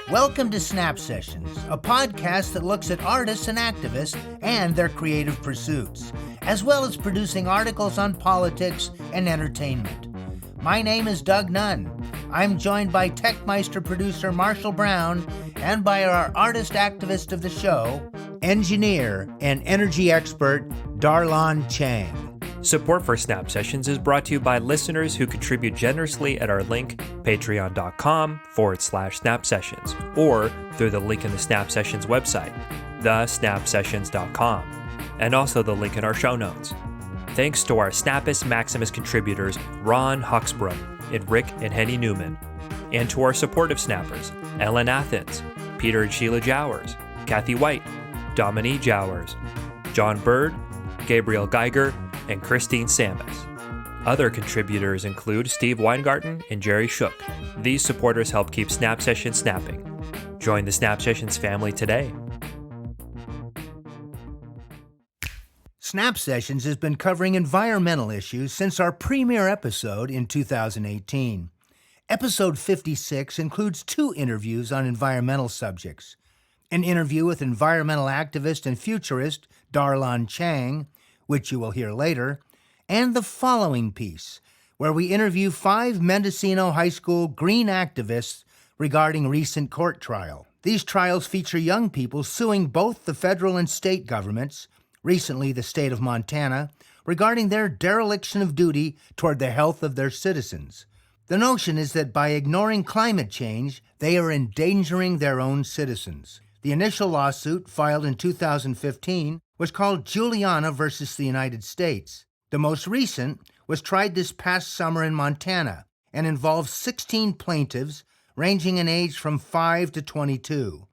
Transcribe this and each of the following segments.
Welcome to SnapSessions, a podcast that looks at artists and activists and their creative pursuits, as well as producing articles on politics and entertainment. My name is Doug Nunn. I'm joined by Techmeister producer Marshall Brown and by our artist activist of the show, engineer and energy expert Dar-Lon Chang. Support for SnapSessions is brought to you by listeners who contribute generously at our link, patreon.com/SnapSessions, or through the link in the SnapSessions website, thesnapsessions.com, and also the link in our show notes. Thanks to our Snappus Maximus contributors, Ron Huxborough and Rick and Henny Newman, and to our supportive snappers, Ellen Athens, Peter and Sheila Jowers, Kathy White, Dominique Jowers, John Bird, Gabriel Geiger, and Christine Samus. Other contributors include Steve Weingarten and Jerry Shook. These supporters help keep SnapSessions snapping. Join the SnapSessions family today. SnapSessions has been covering environmental issues since our premiere episode in 2018. Episode 56 includes 2 interviews on environmental subjects. An interview with environmental activist and futurist Dar-Lon Chang, which you will hear later, and the following piece, where we interview 5 Mendocino High School green activists regarding recent court trial. These trials feature young people suing both the federal and state governments, recently the state of Montana, regarding their dereliction of duty toward the health of their citizens. The notion is that by ignoring climate change, they are endangering their own citizens. The initial lawsuit, filed in 2015, was called Juliana versus the United States. The most recent was tried this past summer in Montana and involves 16 plaintiffs ranging in age from 5 to 22.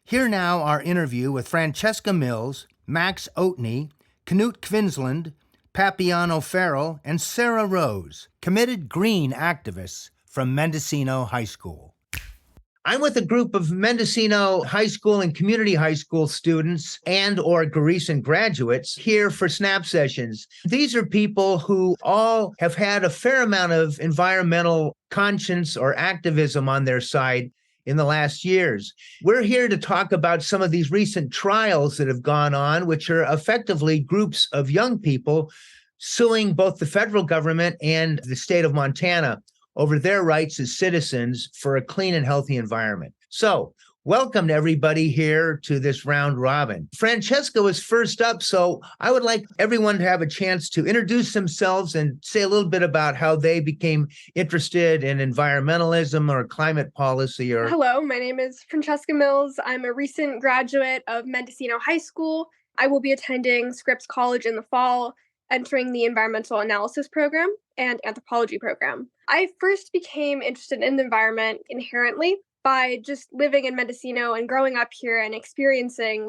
Here now our interview with Francesca Mills, Max Oatney, Knut Kvinsland, Papiano Farrell, and Sarah Rose, committed green activists from Mendocino High School. I'm with a group of Mendocino High School and community high school students and or recent graduates here for SnapSessions. These are people who all have had a fair amount of environmental conscience or activism on their side in the last years. We're here to talk about some of these recent trials that have gone on, which are effectively groups of young people suing both the federal government and the state of Montana over their rights as citizens for a clean and healthy environment. So, welcome to everybody here to this round robin. Francesca was first up, so I would like everyone to have a chance to introduce themselves and say a little bit about how they became interested in environmentalism or climate policy. Hello, my name is Francesca Mills. I'm a recent graduate of Mendocino High School. I will be attending Scripps College in the fall, entering the environmental analysis program and anthropology program. I first became interested in the environment inherently by just living in Mendocino and growing up here and experiencing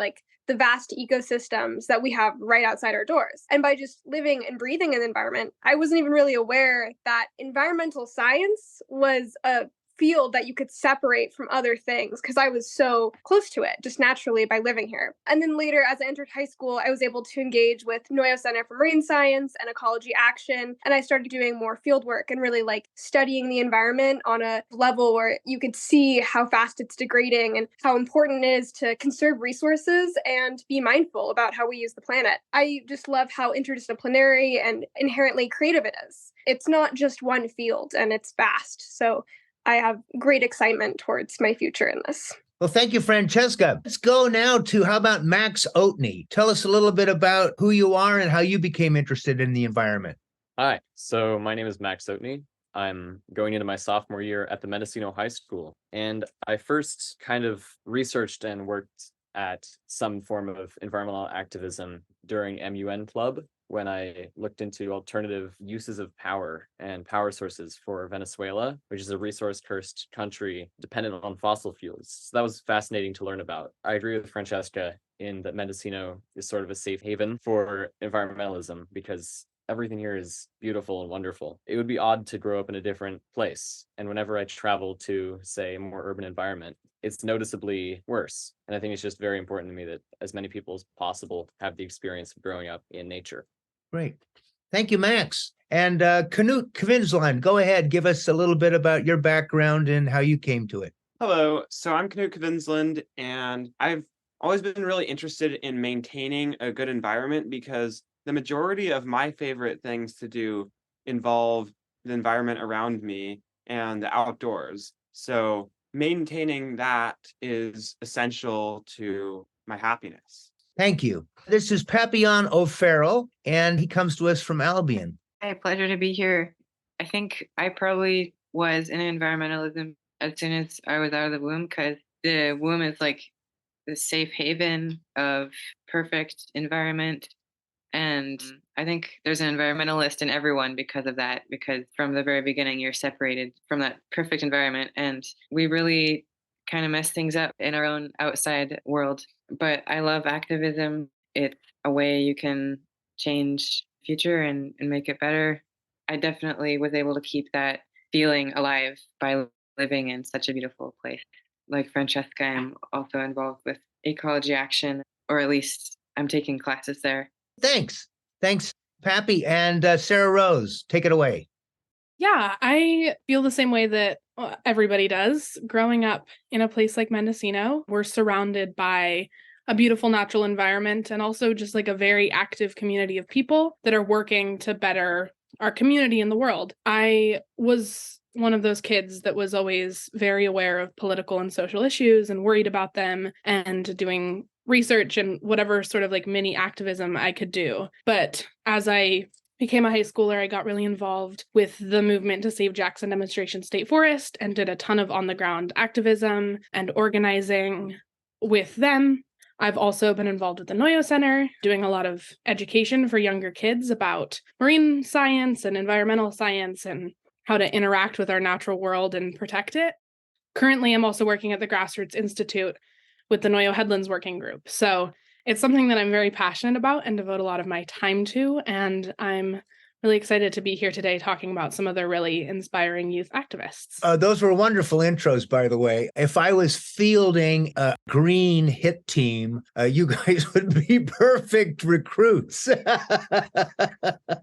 the vast ecosystems that we have right outside our doors. And by just living and breathing in the environment, I wasn't even really aware that environmental science was a field that you could separate from other things because I was so close to it just naturally by living here. And then later, as I entered high school, I was able to engage with Noyo Center for Marine Science and Ecology Action, and I started doing more field work and really studying the environment on a level where you could see how fast it's degrading and how important it is to conserve resources and be mindful about how we use the planet. I just love how interdisciplinary and inherently creative it is. It's not just one field and it's vast. So I have great excitement towards my future in this. Well, thank you, Francesca. Let's go now to, how about Max Oatney? Tell us a little bit about who you are and how you became interested in the environment. Hi, so my name is Max Oatney. I'm going into my sophomore year at the Mendocino High School, and I first kind of researched and worked at some form of environmental activism during MUN Club, when I looked into alternative uses of power and power sources for Venezuela, which is a resource-cursed country dependent on fossil fuels. So that was fascinating to learn about. I agree with Francesca in that Mendocino is sort of a safe haven for environmentalism because everything here is beautiful and wonderful. It would be odd to grow up in a different place. And whenever I travel to, say, a more urban environment, it's noticeably worse. And I think it's just very important to me that as many people as possible have the experience of growing up in nature. Great. Thank you, Max. And Knut Kvinsland, go ahead. Give us a little bit about your background and how you came to it. Hello, so I'm Knut Kvinsland, and I've always been really interested in maintaining a good environment because the majority of my favorite things to do involve the environment around me and the outdoors. So maintaining that is essential to my happiness. Thank you. This is Papillon O'Farrell, and he comes to us from Albion. Hey, pleasure to be here. I think I probably was in environmentalism as soon as I was out of the womb, because the womb is like the safe haven of perfect environment. And I think there's an environmentalist in everyone because of that, because from the very beginning, you're separated from that perfect environment. And we really kind of mess things up in our own outside world. But I love activism. It's a way you can change the future and make it better. I definitely was able to keep that feeling alive by living in such a beautiful place. Like Francesca, I'm also involved with ecology action, or at least I'm taking classes there. Thanks. Thanks, Pappy. And Sarah Rose, take it away. Yeah, I feel the same way that everybody does. Growing up in a place like Mendocino, we're surrounded by a beautiful natural environment and also just like a very active community of people that are working to better our community and the world. I was one of those kids that was always very aware of political and social issues and worried about them and doing research and whatever sort of like mini activism I could do. But as I became a high schooler, I got really involved with the movement to save Jackson Demonstration State Forest and did a ton of on-the-ground activism and organizing with them. I've also been involved with the Noyo Center, doing a lot of education for younger kids about marine science and environmental science and how to interact with our natural world and protect it. Currently, I'm also working at the Grassroots Institute with the Noyo Headlands Working Group. So it's something that I'm very passionate about and devote a lot of my time to. And I'm really excited to be here today talking about some of the really inspiring youth activists. Those were wonderful intros, by the way. If I was fielding a green hit team, you guys would be perfect recruits.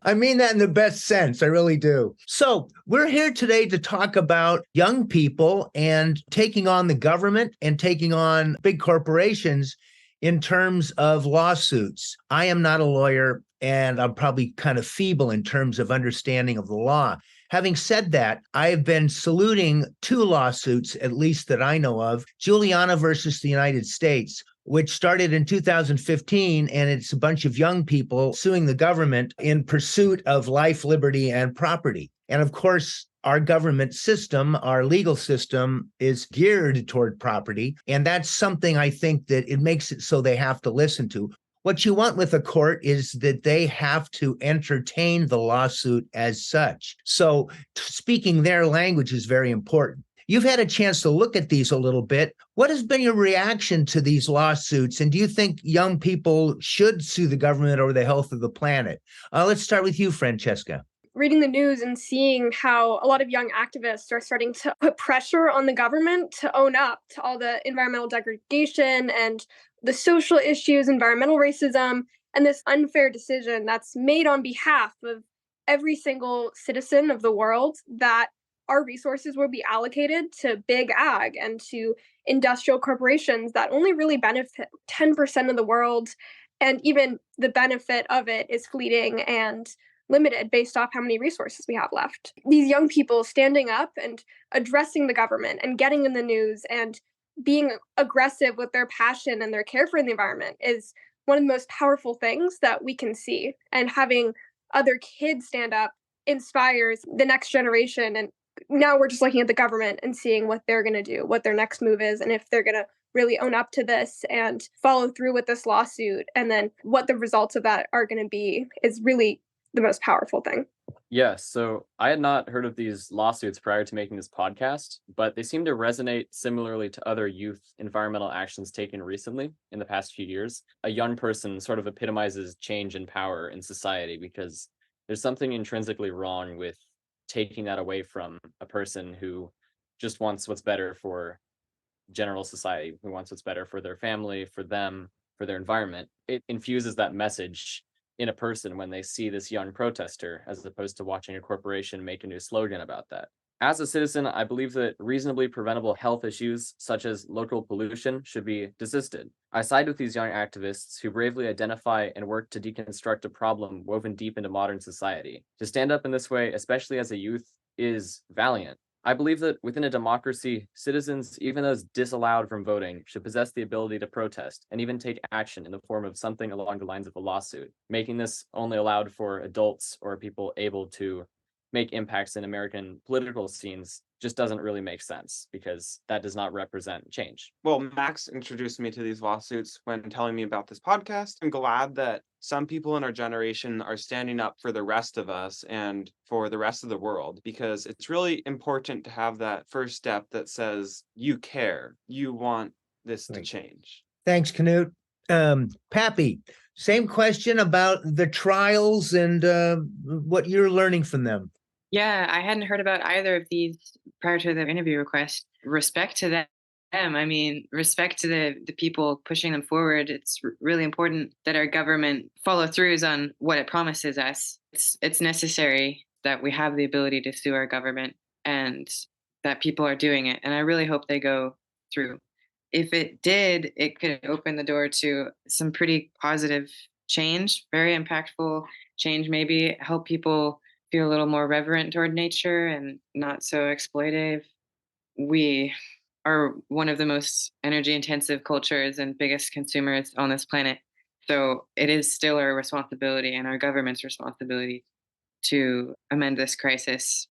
I mean that in the best sense. I really do. So we're here today to talk about young people and taking on the government and taking on big corporations in terms of lawsuits. I am not a lawyer, and I'm probably kind of feeble in terms of understanding of the law. Having said that, I have been saluting two lawsuits, at least that I know of, Juliana versus the United States, which started in 2015, and it's a bunch of young people suing the government in pursuit of life, liberty, and property. And of course, our government system, our legal system is geared toward property. And that's something I think that it makes it so they have to listen to. What you want with a court is that they have to entertain the lawsuit as such. So speaking their language is very important. You've had a chance to look at these a little bit. What has been your reaction to these lawsuits? And do you think young people should sue the government over the health of the planet? Let's start with you, Francesca. Reading the news and seeing how a lot of young activists are starting to put pressure on the government to own up to all the environmental degradation and the social issues, environmental racism, and this unfair decision that's made on behalf of every single citizen of the world, that our resources will be allocated to big ag and to industrial corporations that only really benefit 10% of the world. And even the benefit of it is fleeting and limited based off how many resources we have left. These young people standing up and addressing the government and getting in the news and being aggressive with their passion and their care for the environment is one of the most powerful things that we can see. And having other kids stand up inspires the next generation. And now we're just looking at the government and seeing what they're going to do, what their next move is, and if they're going to really own up to this and follow through with this lawsuit. And then what the results of that are going to be is really the most powerful thing. Yes, so I had not heard of these lawsuits prior to making this podcast, but they seem to resonate similarly to other youth environmental actions taken recently in the past few years. A young person sort of epitomizes change and power in society because there's something intrinsically wrong with taking that away from a person who just wants what's better for general society who wants what's better for their family, for them, for their environment. It infuses that message in a person when they see this young protester, as opposed to watching a corporation make a new slogan about that. As a citizen, I believe that reasonably preventable health issues, such as local pollution, should be desisted. I side with these young activists who bravely identify and work to deconstruct a problem woven deep into modern society. To stand up in this way, especially as a youth, is valiant. I believe that within a democracy, citizens, even those disallowed from voting, should possess the ability to protest and even take action in the form of something along the lines of a lawsuit. Making this only allowed for adults or people able to make impacts in American political scenes just doesn't really make sense, because that does not represent change. Well, Max introduced me to these lawsuits when telling me about this podcast. I'm glad that some people in our generation are standing up for the rest of us and for the rest of the world, because it's really important to have that first step that says you care, you want this to Right. change. Thanks, Knut. Pappy, same question about the trials and what you're learning from them. Yeah, I hadn't heard about either of these prior to the interview request. Respect to them. I mean, respect to the people pushing them forward. It's really important that our government follow throughs on what it promises us. It's necessary that we have the ability to sue our government, and that people are doing it. And I really hope they go through. If it did, it could open the door to some pretty positive change, very impactful change, maybe help people feel a little more reverent toward nature and not so exploitive. We are one of the most energy intensive cultures and biggest consumers on this planet. So it is still our responsibility and our government's responsibility to amend this crisis.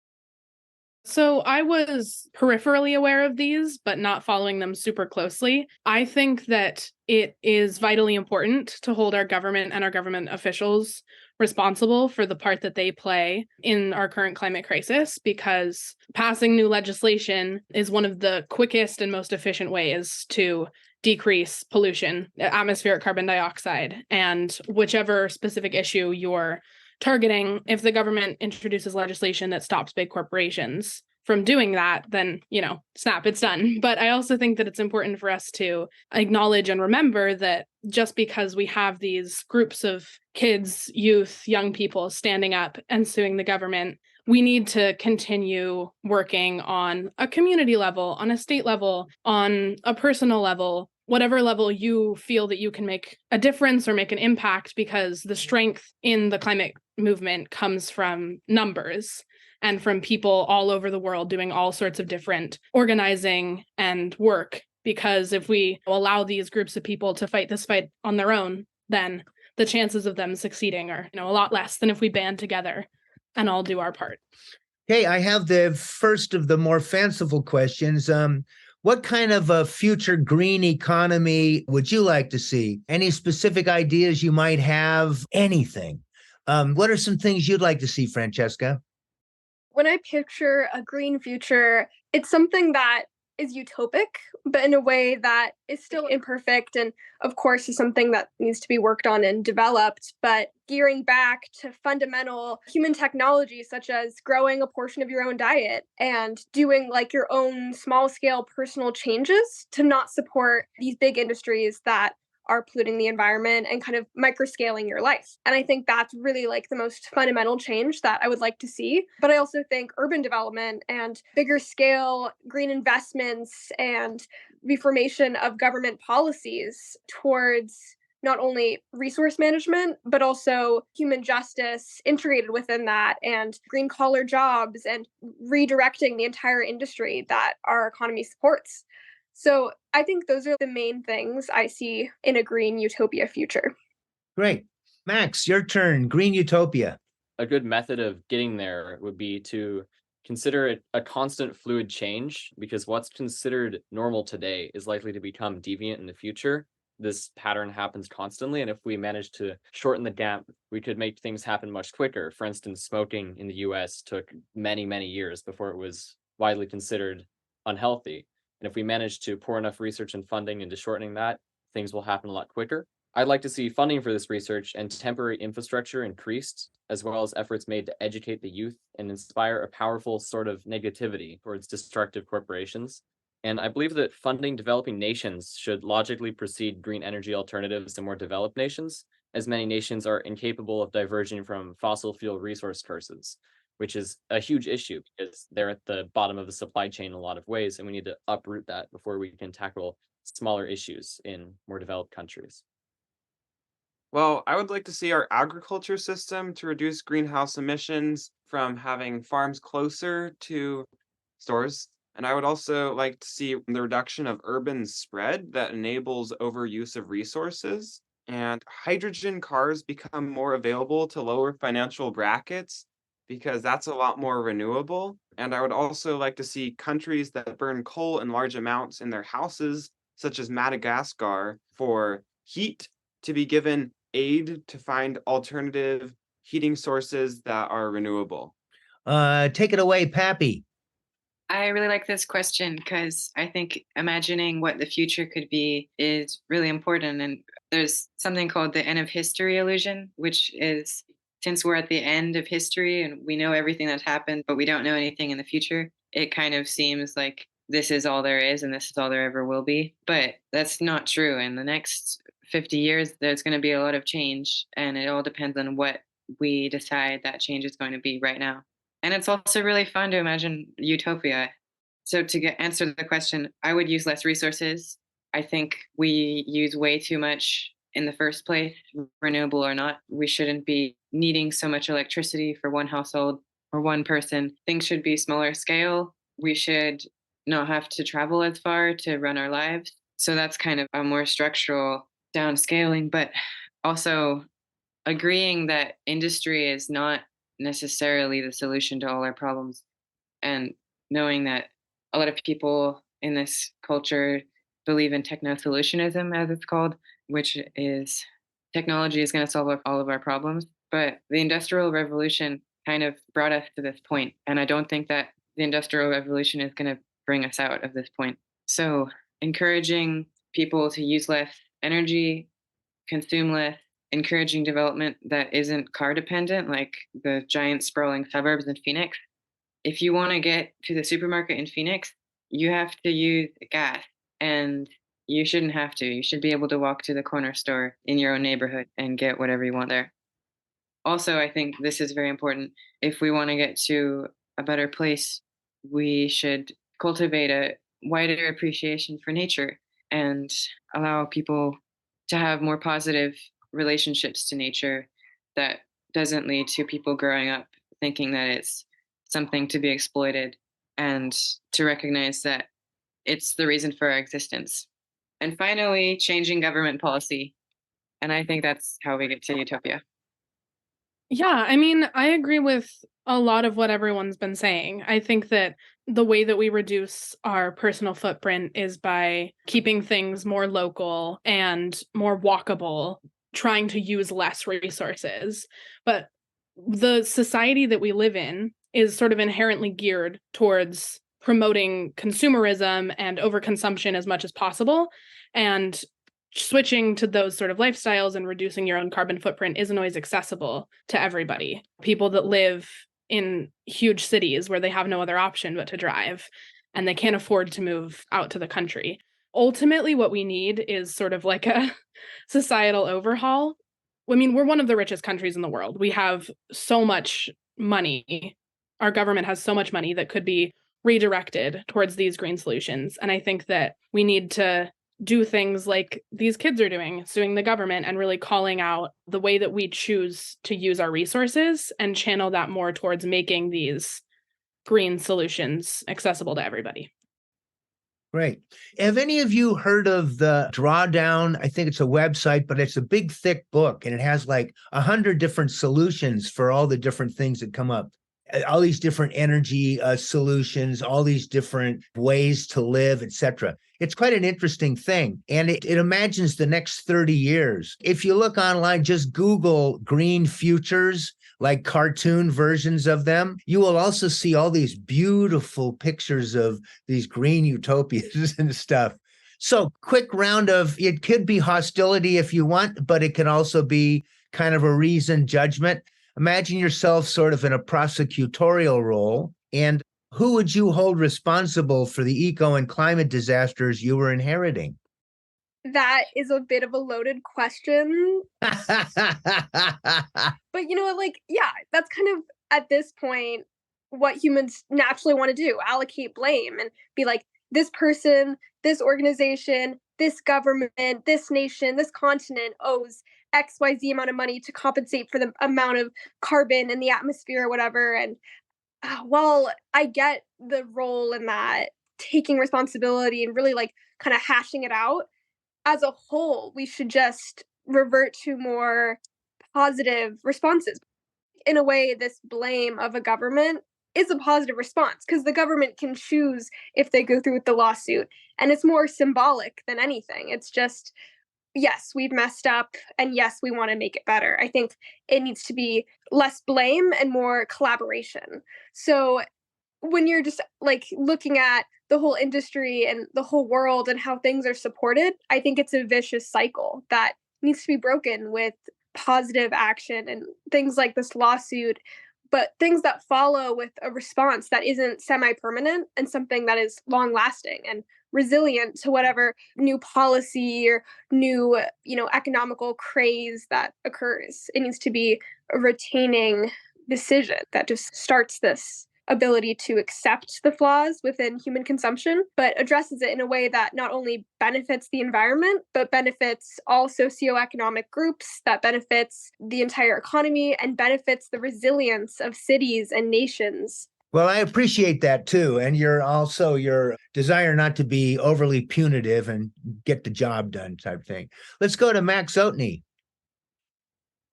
So I was peripherally aware of these, but not following them super closely. I think that it is vitally important to hold our government and our government officials responsible for the part that they play in our current climate crisis, because passing new legislation is one of the quickest and most efficient ways to decrease pollution, atmospheric carbon dioxide, and whichever specific issue you're targeting. If the government introduces legislation that stops big corporations from doing that, then, snap, it's done. But I also think that it's important for us to acknowledge and remember that just because we have these groups of kids, youth, young people standing up and suing the government, we need to continue working on a community level, on a state level, on a personal level, whatever level you feel that you can make a difference or make an impact, because the strength in the climate movement comes from numbers and from people all over the world doing all sorts of different organizing and work. Because if we allow these groups of people to fight this fight on their own, then the chances of them succeeding are, a lot less than if we band together and all do our part. Hey, I have the first of the more fanciful questions. What kind of a future green economy would you like to see? Any specific ideas you might have? Anything? What are some things you'd like to see, Francesca? When I picture a green future, it's something that is utopic, but in a way that is still imperfect, and of course is something that needs to be worked on and developed, but gearing back to fundamental human technologies, such as growing a portion of your own diet and doing like your own small scale personal changes to not support these big industries that are polluting the environment and kind of microscaling your life. And I think that's really like the most fundamental change that I would like to see. But I also think urban development and bigger scale green investments and reformation of government policies towards not only resource management, but also human justice integrated within that, and green collar jobs, and redirecting the entire industry that our economy supports. So I think those are the main things I see in a green utopia future. Great. Max, your turn. Green utopia. A good method of getting there would be to consider it a constant fluid change, because what's considered normal today is likely to become deviant in the future. This pattern happens constantly, and if we manage to shorten the gap, we could make things happen much quicker. For instance, smoking in the US took many, many years before it was widely considered unhealthy. And if we manage to pour enough research and funding into shortening that, things will happen a lot quicker. I'd like to see funding for this research and temporary infrastructure increased, as well as efforts made to educate the youth and inspire a powerful sort of negativity towards destructive corporations. And I believe that funding developing nations should logically precede green energy alternatives in more developed nations, as many nations are incapable of diverging from fossil fuel resource curses, which is a huge issue because they're at the bottom of the supply chain in a lot of ways, and we need to uproot that before we can tackle smaller issues in more developed countries. Well, I would like to see our agriculture system to reduce greenhouse emissions from having farms closer to stores. And I would also like to see the reduction of urban spread that enables overuse of resources. And hydrogen cars become more available to lower financial brackets because that's a lot more renewable. And I would also like to see countries that burn coal in large amounts in their houses, such as Madagascar, for heat to be given aid to find alternative heating sources that are renewable. Take it away, Pappy. I really like this question because I think imagining what the future could be is really important. And there's something called the end of history illusion, which is since we're at the end of history and we know everything that's happened, but we don't know anything in the future, it kind of seems like this is all there is and this is all there ever will be. But that's not true. In the next 50 years, there's going to be a lot of change, and it all depends on what we decide that change is going to be right now. And it's also really fun to imagine utopia. So answer the question, I would use less resources. I think we use way too much in the first place, renewable or not. We shouldn't be needing so much electricity for one household or one person. Things should be smaller scale. We should not have to travel as far to run our lives. So that's kind of a more structural downscaling, but also agreeing that industry is not necessarily the solution to all our problems, and knowing that a lot of people in this culture believe in techno-solutionism, as it's called, which is technology is going to solve all of our problems. But the Industrial Revolution kind of brought us to this point, and I don't think that the Industrial Revolution is going to bring us out of this point. So encouraging people to use less energy, consume less, encouraging development that isn't car dependent, like the giant sprawling suburbs in Phoenix. If you want to get to the supermarket in Phoenix, you have to use gas, and you shouldn't have to. You should be able to walk to the corner store in your own neighborhood and get whatever you want there. Also, I think this is very important. If we want to get to a better place, we should cultivate a wider appreciation for nature and allow people to have more positive relationships to nature that doesn't lead to people growing up thinking that it's something to be exploited, and to recognize that it's the reason for our existence. And finally, changing government policy. And I think that's how we get to utopia. Yeah, I mean, I agree with a lot of what everyone's been saying. I think that the way that we reduce our personal footprint is by keeping things more local and more walkable, trying to use less resources. But the society that we live in is sort of inherently geared towards promoting consumerism and overconsumption as much as possible. And switching to those sort of lifestyles and reducing your own carbon footprint isn't always accessible to everybody. People that live in huge cities where they have no other option but to drive, and they can't afford to move out to the country. Ultimately, what we need is sort of like a societal overhaul. I mean, we're one of the richest countries in the world. We have so much money. Our government has so much money that could be redirected towards these green solutions. And I think that we need to do things like these kids are doing, suing the government and really calling out the way that we choose to use our resources and channel that more towards making these green solutions accessible to everybody. Great. Have any of you heard of the Drawdown? I think it's a website, but it's a big, thick book, and it has like 100 different solutions for all the different things that come up. All these different energy solutions, all these different ways to live, etc. It's quite an interesting thing. And it imagines the next 30 years. If you look online, just Google green futures, like cartoon versions of them. You will also see all these beautiful pictures of these green utopias and stuff. So quick round of, it could be hostility if you want, but it can also be kind of a reasoned judgment. Imagine yourself sort of in a prosecutorial role, and who would you hold responsible for the eco and climate disasters you were inheriting? That is a bit of a loaded question. But yeah, that's kind of at this point what humans naturally want to do, allocate blame and be like, this person, this organization, this government, this nation, this continent owes XYZ amount of money to compensate for the amount of carbon in the atmosphere or whatever. And while I get the role in that, taking responsibility and really kind of hashing it out, as a whole, we should just revert to more positive responses. In a way, this blame of a government is a positive response because the government can choose if they go through with the lawsuit. And it's more symbolic than anything. It's just, yes, we've messed up. And yes, we want to make it better. I think it needs to be less blame and more collaboration. So when you're just looking at the whole industry and the whole world and how things are supported, I think it's a vicious cycle that needs to be broken with positive action and things like this lawsuit, but things that follow with a response that isn't semi-permanent and something that is long lasting and resilient to whatever new policy or new, economical craze that occurs. It needs to be a retaining decision that just starts this ability to accept the flaws within human consumption, but addresses it in a way that not only benefits the environment, but benefits all socioeconomic groups, that benefits the entire economy, and benefits the resilience of cities and nations. Well, I appreciate that too. And your desire not to be overly punitive and get the job done type thing. Let's go to Max Oatney.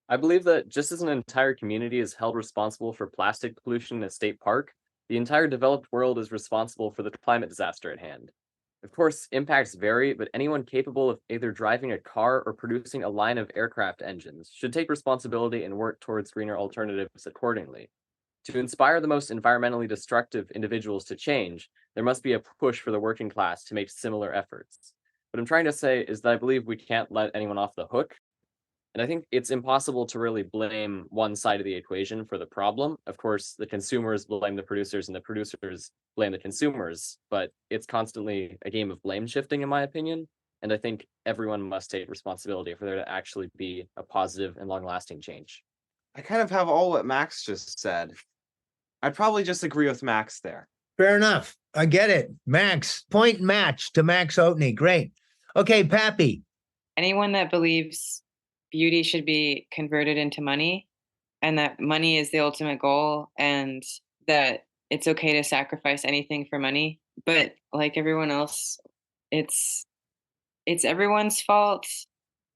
I believe that just as an entire community is held responsible for plastic pollution in a state park, the entire developed world is responsible for the climate disaster at hand. Of course, impacts vary, but anyone capable of either driving a car or producing a line of aircraft engines should take responsibility and work towards greener alternatives accordingly. To inspire the most environmentally destructive individuals to change, there must be a push for the working class to make similar efforts. What I'm trying to say is that I believe we can't let anyone off the hook. And I think it's impossible to really blame one side of the equation for the problem. Of course, the consumers blame the producers and the producers blame the consumers, but it's constantly a game of blame shifting, in my opinion. And I think everyone must take responsibility for there to actually be a positive and long-lasting change. I kind of have all what Max just said. I'd probably just agree with Max there. Fair enough. I get it. Max, point match to Max Oatney. Great. Okay, Pappy. Anyone that believes beauty should be converted into money and that money is the ultimate goal and that it's okay to sacrifice anything for money. But like everyone else, it's everyone's fault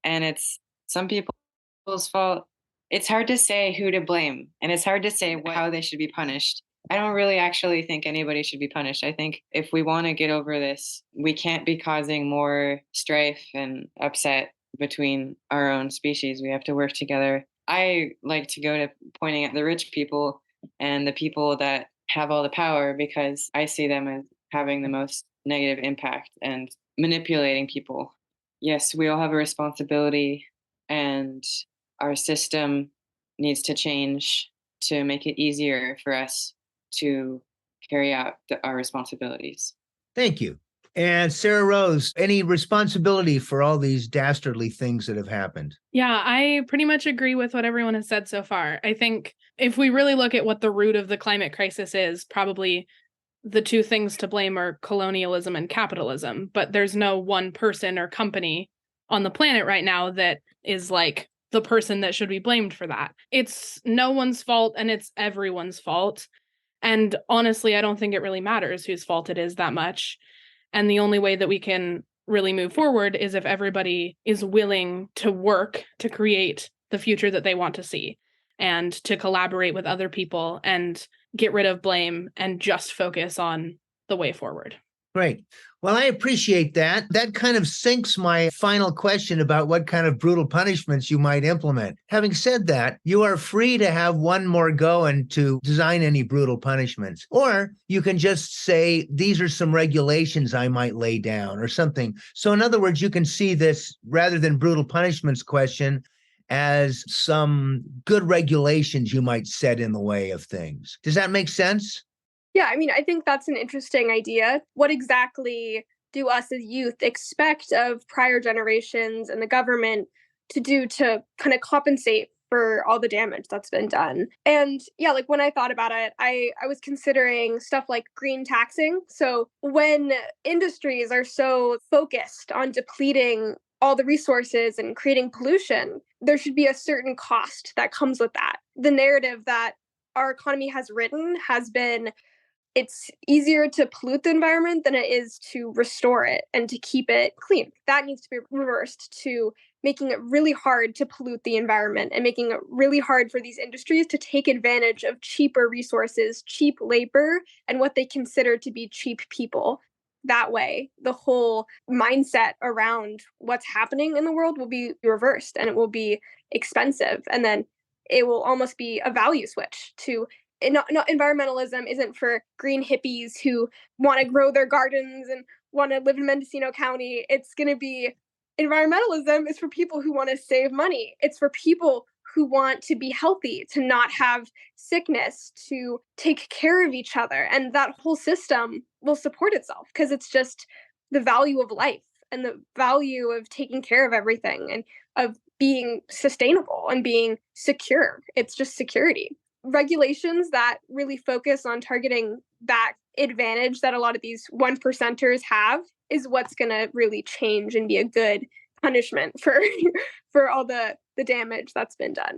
and it's some people's fault. It's hard to say who to blame and it's hard to say how they should be punished. I don't really actually think anybody should be punished. I think if we want to get over this, we can't be causing more strife and upset between our own species. We have to work together. I like to go to pointing at the rich people and the people that have all the power because I see them as having the most negative impact and manipulating people. Yes, we all have a responsibility and our system needs to change to make it easier for us to carry out our responsibilities. Thank you. And Sarah Rose, any responsibility for all these dastardly things that have happened? Yeah, I pretty much agree with what everyone has said so far. I think if we really look at what the root of the climate crisis is, probably the two things to blame are colonialism and capitalism. But there's no one person or company on the planet right now that is like the person that should be blamed for that. It's no one's fault and it's everyone's fault. And honestly, I don't think it really matters whose fault it is that much. And the only way that we can really move forward is if everybody is willing to work to create the future that they want to see and to collaborate with other people and get rid of blame and just focus on the way forward. Great. Well, I appreciate that. That kind of sinks my final question about what kind of brutal punishments you might implement. Having said that, you are free to have one more go and to design any brutal punishments. Or you can just say, these are some regulations I might lay down or something. So in other words, you can see this rather than brutal punishments question as some good regulations you might set in the way of things. Does that make sense? Yeah, I mean, I think that's an interesting idea. What exactly do us as youth expect of prior generations and the government to do to kind of compensate for all the damage that's been done? And yeah, like when I thought about it, I was considering stuff like green taxing. So when industries are so focused on depleting all the resources and creating pollution, there should be a certain cost that comes with that. The narrative that our economy has written has been it's easier to pollute the environment than it is to restore it and to keep it clean. That needs to be reversed to making it really hard to pollute the environment and making it really hard for these industries to take advantage of cheaper resources, cheap labor, and what they consider to be cheap people. That way, the whole mindset around what's happening in the world will be reversed and it will be expensive. And then it will almost be a value switch to environmentalism isn't for green hippies who want to grow their gardens and want to live in Mendocino County. It's going to be environmentalism is for people who want to save money. It's for people who want to be healthy, to not have sickness, to take care of each other. And that whole system will support itself because it's just the value of life and the value of taking care of everything and of being sustainable and being secure. It's just security. Regulations that really focus on targeting that advantage that a lot of these one percenters have is what's going to really change and be a good punishment for for all the damage that's been done.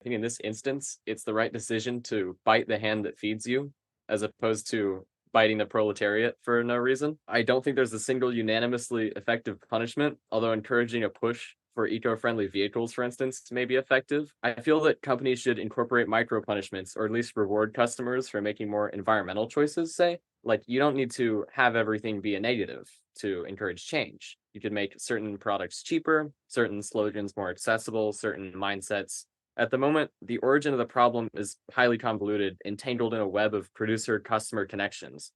I think in this instance, it's the right decision to bite the hand that feeds you, as opposed to biting the proletariat for no reason. I don't think there's a single unanimously effective punishment, although encouraging a push for eco-friendly vehicles, for instance, may be effective. I feel that companies should incorporate micro punishments or at least reward customers for making more environmental choices, say. Like, you don't need to have everything be a negative to encourage change. You could make certain products cheaper, certain slogans more accessible, certain mindsets. At the moment, the origin of the problem is highly convoluted, entangled in a web of producer-customer connections.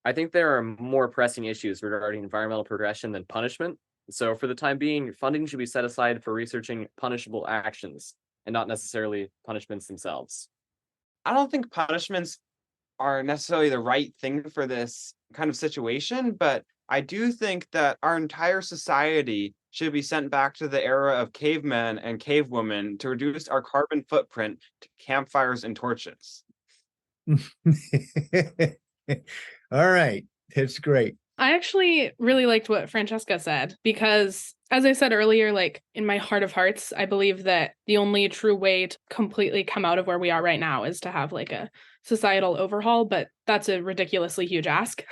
I think there are more pressing issues regarding environmental progression than punishment. So for the time being, funding should be set aside for researching punishable actions and not necessarily punishments themselves. I don't think punishments are necessarily the right thing for this kind of situation, but I do think that our entire society should be sent back to the era of cavemen and cavewomen to reduce our carbon footprint to campfires and torches. All right. That's great. I actually really liked what Francesca said because, as I said earlier, like in my heart of hearts, I believe that the only true way to completely come out of where we are right now is to have like a societal overhaul, but that's a ridiculously huge ask.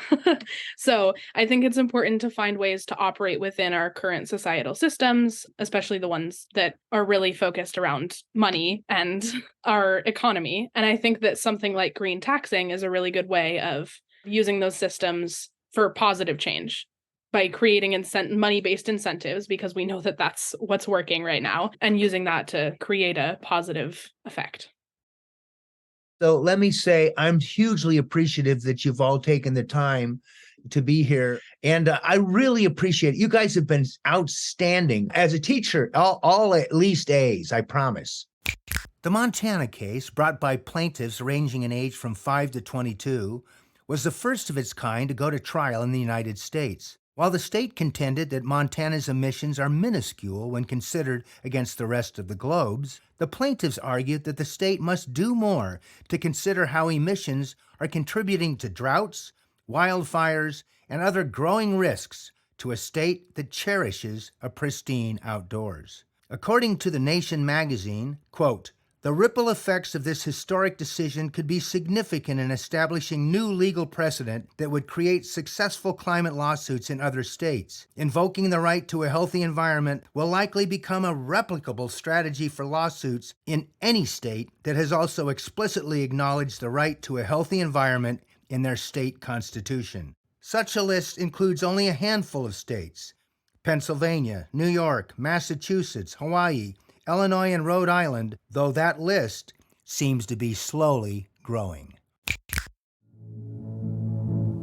So I think it's important to find ways to operate within our current societal systems, especially the ones that are really focused around money and our economy. And I think that something like green taxing is a really good way of using those systems for positive change by creating money-based incentives, because we know that that's what's working right now, and using that to create a positive effect. So let me say, I'm hugely appreciative that you've all taken the time to be here. And I really appreciate it. You guys have been outstanding. As a teacher, all at least A's, I promise. The Montana case, brought by plaintiffs ranging in age from 5 to 22, was the first of its kind to go to trial in the United States. While the state contended that Montana's emissions are minuscule when considered against the rest of the globe's, the plaintiffs argued that the state must do more to consider how emissions are contributing to droughts, wildfires, and other growing risks to a state that cherishes a pristine outdoors. According to The Nation magazine, quote, "The ripple effects of this historic decision could be significant in establishing new legal precedent that would create successful climate lawsuits in other states. Invoking the right to a healthy environment will likely become a replicable strategy for lawsuits in any state that has also explicitly acknowledged the right to a healthy environment in their state constitution." Such a list includes only a handful of states: Pennsylvania, New York, Massachusetts, Hawaii, Illinois, and Rhode Island, though that list seems to be slowly growing.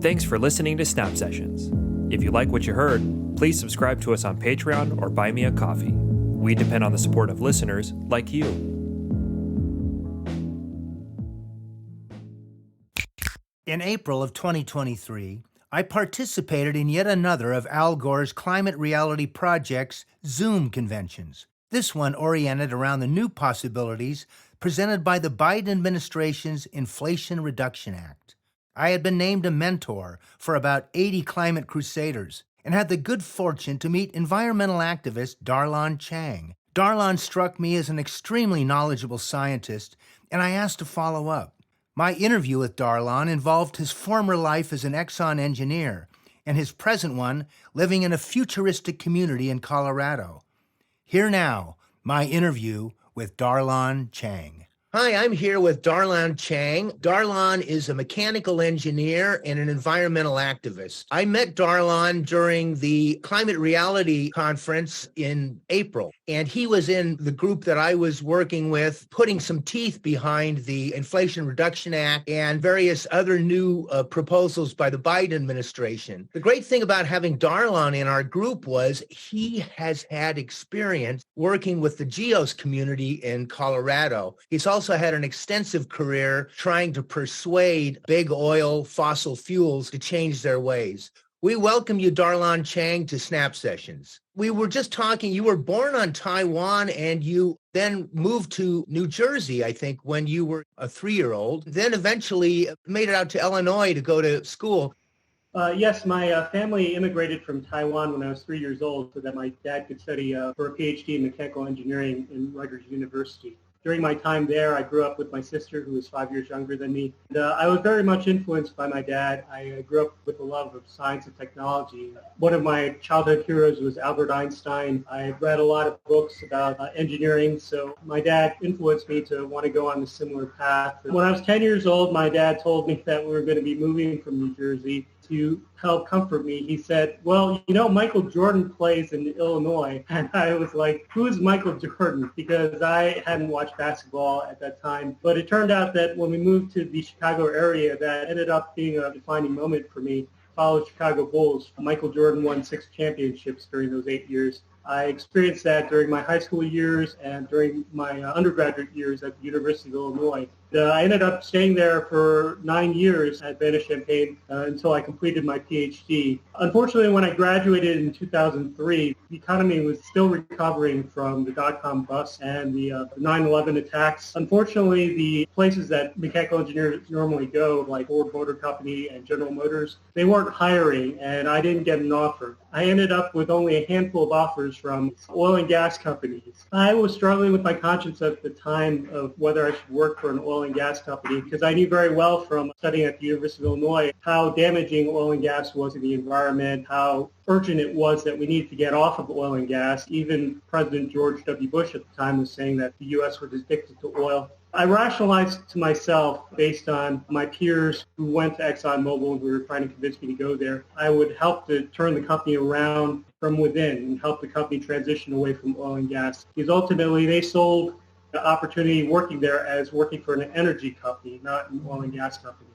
Thanks for listening to Snap Sessions. If you like what you heard, please subscribe to us on Patreon or buy me a coffee. We depend on the support of listeners like you. In April of 2023, I participated in yet another of Al Gore's Climate Reality Project's Zoom conventions. This one oriented around the new possibilities presented by the Biden administration's Inflation Reduction Act. I had been named a mentor for about 80 climate crusaders and had the good fortune to meet environmental activist Dar-Lon Chang. Dar-Lon struck me as an extremely knowledgeable scientist, and I asked to follow up. My interview with Dar-Lon involved his former life as an Exxon engineer and his present one living in a futuristic community in Colorado. Here now, my interview with Dar-Lon Chang. Hi, I'm here with Dar-Lon Chang. Dar-Lon is a mechanical engineer and an environmental activist. I met Dar-Lon during the Climate Reality Conference in April, and he was in the group that I was working with, putting some teeth behind the Inflation Reduction Act and various other new proposals by the Biden administration. The great thing about having Dar-Lon in our group was he has had experience working with the Geos community in Colorado. He's also had an extensive career trying to persuade big oil fossil fuels to change their ways. We welcome you, Dar-Lon Chang, to SnapSessions. We were just talking, you were born on Taiwan and you then moved to New Jersey, I think, when you were a 3-year-old, then eventually made it out to Illinois to go to school. Yes, my family immigrated from Taiwan when I was 3 years old so that my dad could study for a PhD in mechanical engineering in Rutgers University. During my time there, I grew up with my sister, who was 5 years younger than me. And, I was very much influenced by my dad. I grew up with a love of science and technology. One of my childhood heroes was Albert Einstein. I read a lot of books about engineering, so my dad influenced me to want to go on a similar path. When I was 10 years old, my dad told me that we were going to be moving from New Jersey. To help comfort me, he said, well, you know, Michael Jordan plays in Illinois. And I was like, who's Michael Jordan? Because I hadn't watched basketball at that time. But it turned out that when we moved to the Chicago area, that ended up being a defining moment for me. Followed Chicago Bulls. Michael Jordan won 6 championships during those 8 years. I experienced that during my high school years and during my undergraduate years at the University of Illinois. I ended up staying there for 9 years at Urbana-Champaign until I completed my PhD. Unfortunately, when I graduated in 2003, the economy was still recovering from the dot-com bust and the 9/11 attacks. Unfortunately, the places that mechanical engineers normally go, like Ford Motor Company and General Motors, they weren't hiring, and I didn't get an offer. I ended up with only a handful of offers from oil and gas companies. I was struggling with my conscience at the time of whether I should work for an oil and gas company because I knew very well from studying at the University of Illinois how damaging oil and gas was in the environment, how urgent it was that we needed to get off of oil and gas. Even President George W. Bush at the time was saying that the U.S. was addicted to oil. I rationalized to myself, based on my peers who went to ExxonMobil and who were trying to convince me to go there, I would help to turn the company around from within and help the company transition away from oil and gas. Because ultimately they sold the opportunity working there as working for an energy company, not an oil and gas company.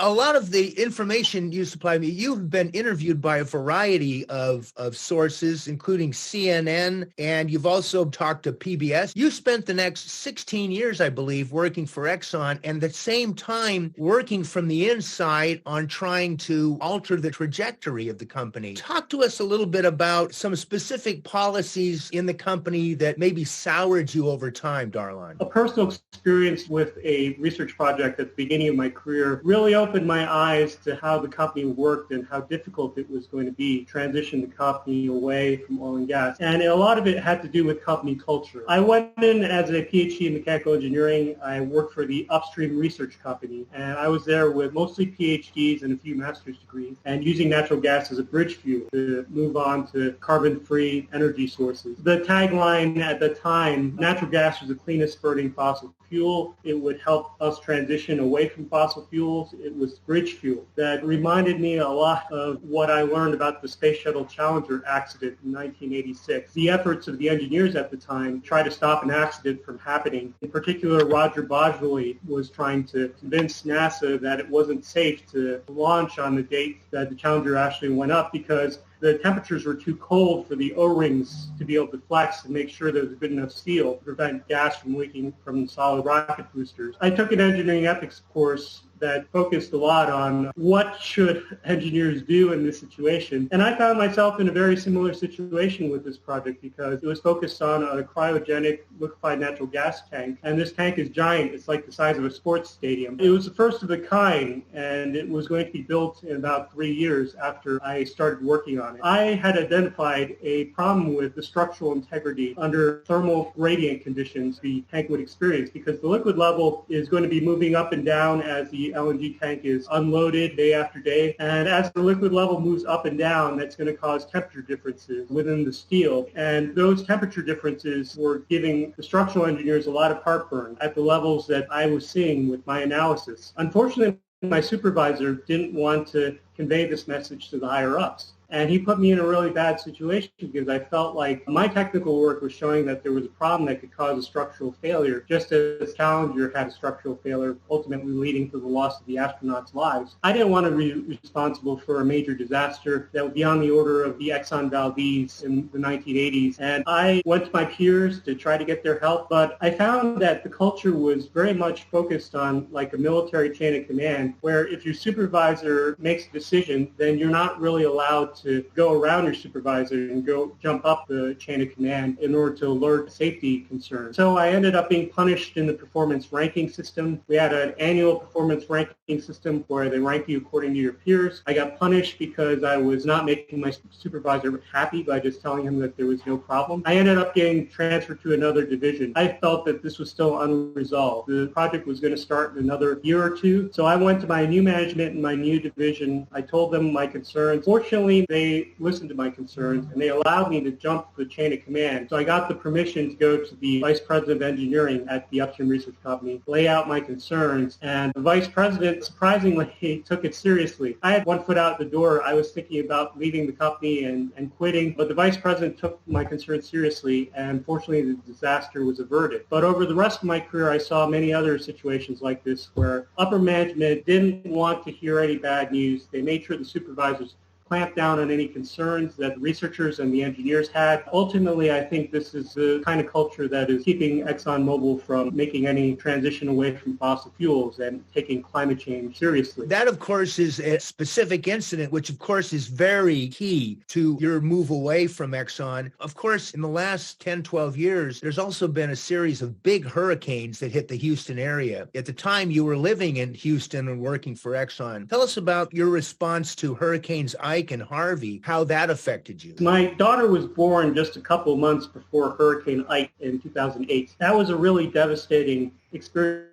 A lot of the information you supply me, you've been interviewed by a variety of sources, including CNN, and you've also talked to PBS. You spent the next 16 years, I believe, working for Exxon, and at the same time working from the inside on trying to alter the trajectory of the company. Talk to us a little bit about some specific policies in the company that maybe soured you over time, Dar-Lon. A personal experience with a research project at the beginning of my career really opened my eyes to how the company worked and how difficult it was going to be to transition the company away from oil and gas. And a lot of it had to do with company culture. I went in as a PhD in mechanical engineering. I worked for the upstream research company, and I was there with mostly PhDs and a few master's degrees, and using natural gas as a bridge fuel to move on to carbon-free energy sources. The tagline at the time, natural gas was the cleanest burning fossil fuel. It would help us transition away from fossil fuels. It was bridge fuel. That reminded me a lot of what I learned about the Space Shuttle Challenger accident in 1986. The efforts of the engineers at the time tried to stop an accident from happening. In particular, Roger Bosley was trying to convince NASA that it wasn't safe to launch on the date that the Challenger actually went up because the temperatures were too cold for the O-rings to be able to flex and make sure there was good enough steel to prevent gas from leaking from solid rocket boosters. I took an engineering ethics course that focused a lot on what should engineers do in this situation. And I found myself in a very similar situation with this project because it was focused on a cryogenic liquefied natural gas tank. And this tank is giant. It's like the size of a sports stadium. It was the first of a kind, and it was going to be built in about 3 years after I started working on it. I had identified a problem with the structural integrity under thermal gradient conditions the tank would experience because the liquid level is going to be moving up and down as the LNG tank is unloaded day after day. And as the liquid level moves up and down, that's going to cause temperature differences within the steel. And those temperature differences were giving the structural engineers a lot of heartburn at the levels that I was seeing with my analysis. Unfortunately, my supervisor didn't want to convey this message to the higher-ups. And he put me in a really bad situation because I felt like my technical work was showing that there was a problem that could cause a structural failure, just as Challenger had a structural failure, ultimately leading to the loss of the astronauts' lives. I didn't want to be responsible for a major disaster that would be on the order of the Exxon Valdez in the 1980s. And I went to my peers to try to get their help, but I found that the culture was very much focused on like a military chain of command, where if your supervisor makes a decision, then you're not really allowed to go around your supervisor and go jump up the chain of command in order to alert safety concerns. So I ended up being punished in the performance ranking system. We had an annual performance ranking system where they rank you according to your peers. I got punished because I was not making my supervisor happy by just telling him that there was no problem. I ended up getting transferred to another division. I felt that this was still unresolved. The project was going to start in another year or two. So I went to my new management in my new division. I told them my concerns. Fortunately, they listened to my concerns and they allowed me to jump the chain of command. So I got the permission to go to the vice president of engineering at the Upstream Research Company, lay out my concerns, and the vice president surprisingly took it seriously. I had one foot out the door. I was thinking about leaving the company and quitting, but the vice president took my concerns seriously, and fortunately the disaster was averted. But over the rest of my career, I saw many other situations like this where upper management didn't want to hear any bad news. They made sure the supervisors clamp down on any concerns that the researchers and the engineers had. Ultimately, I think this is the kind of culture that is keeping ExxonMobil from making any transition away from fossil fuels and taking climate change seriously. That, of course, is a specific incident, which, of course, is very key to your move away from Exxon. Of course, in the last 10, 12 years, there's also been a series of big hurricanes that hit the Houston area. At the time, you were living in Houston and working for Exxon. Tell us about your response to Hurricanes Ike and Harvey, how that affected you. My daughter was born just a couple of months before Hurricane Ike in 2008. That was a really devastating experience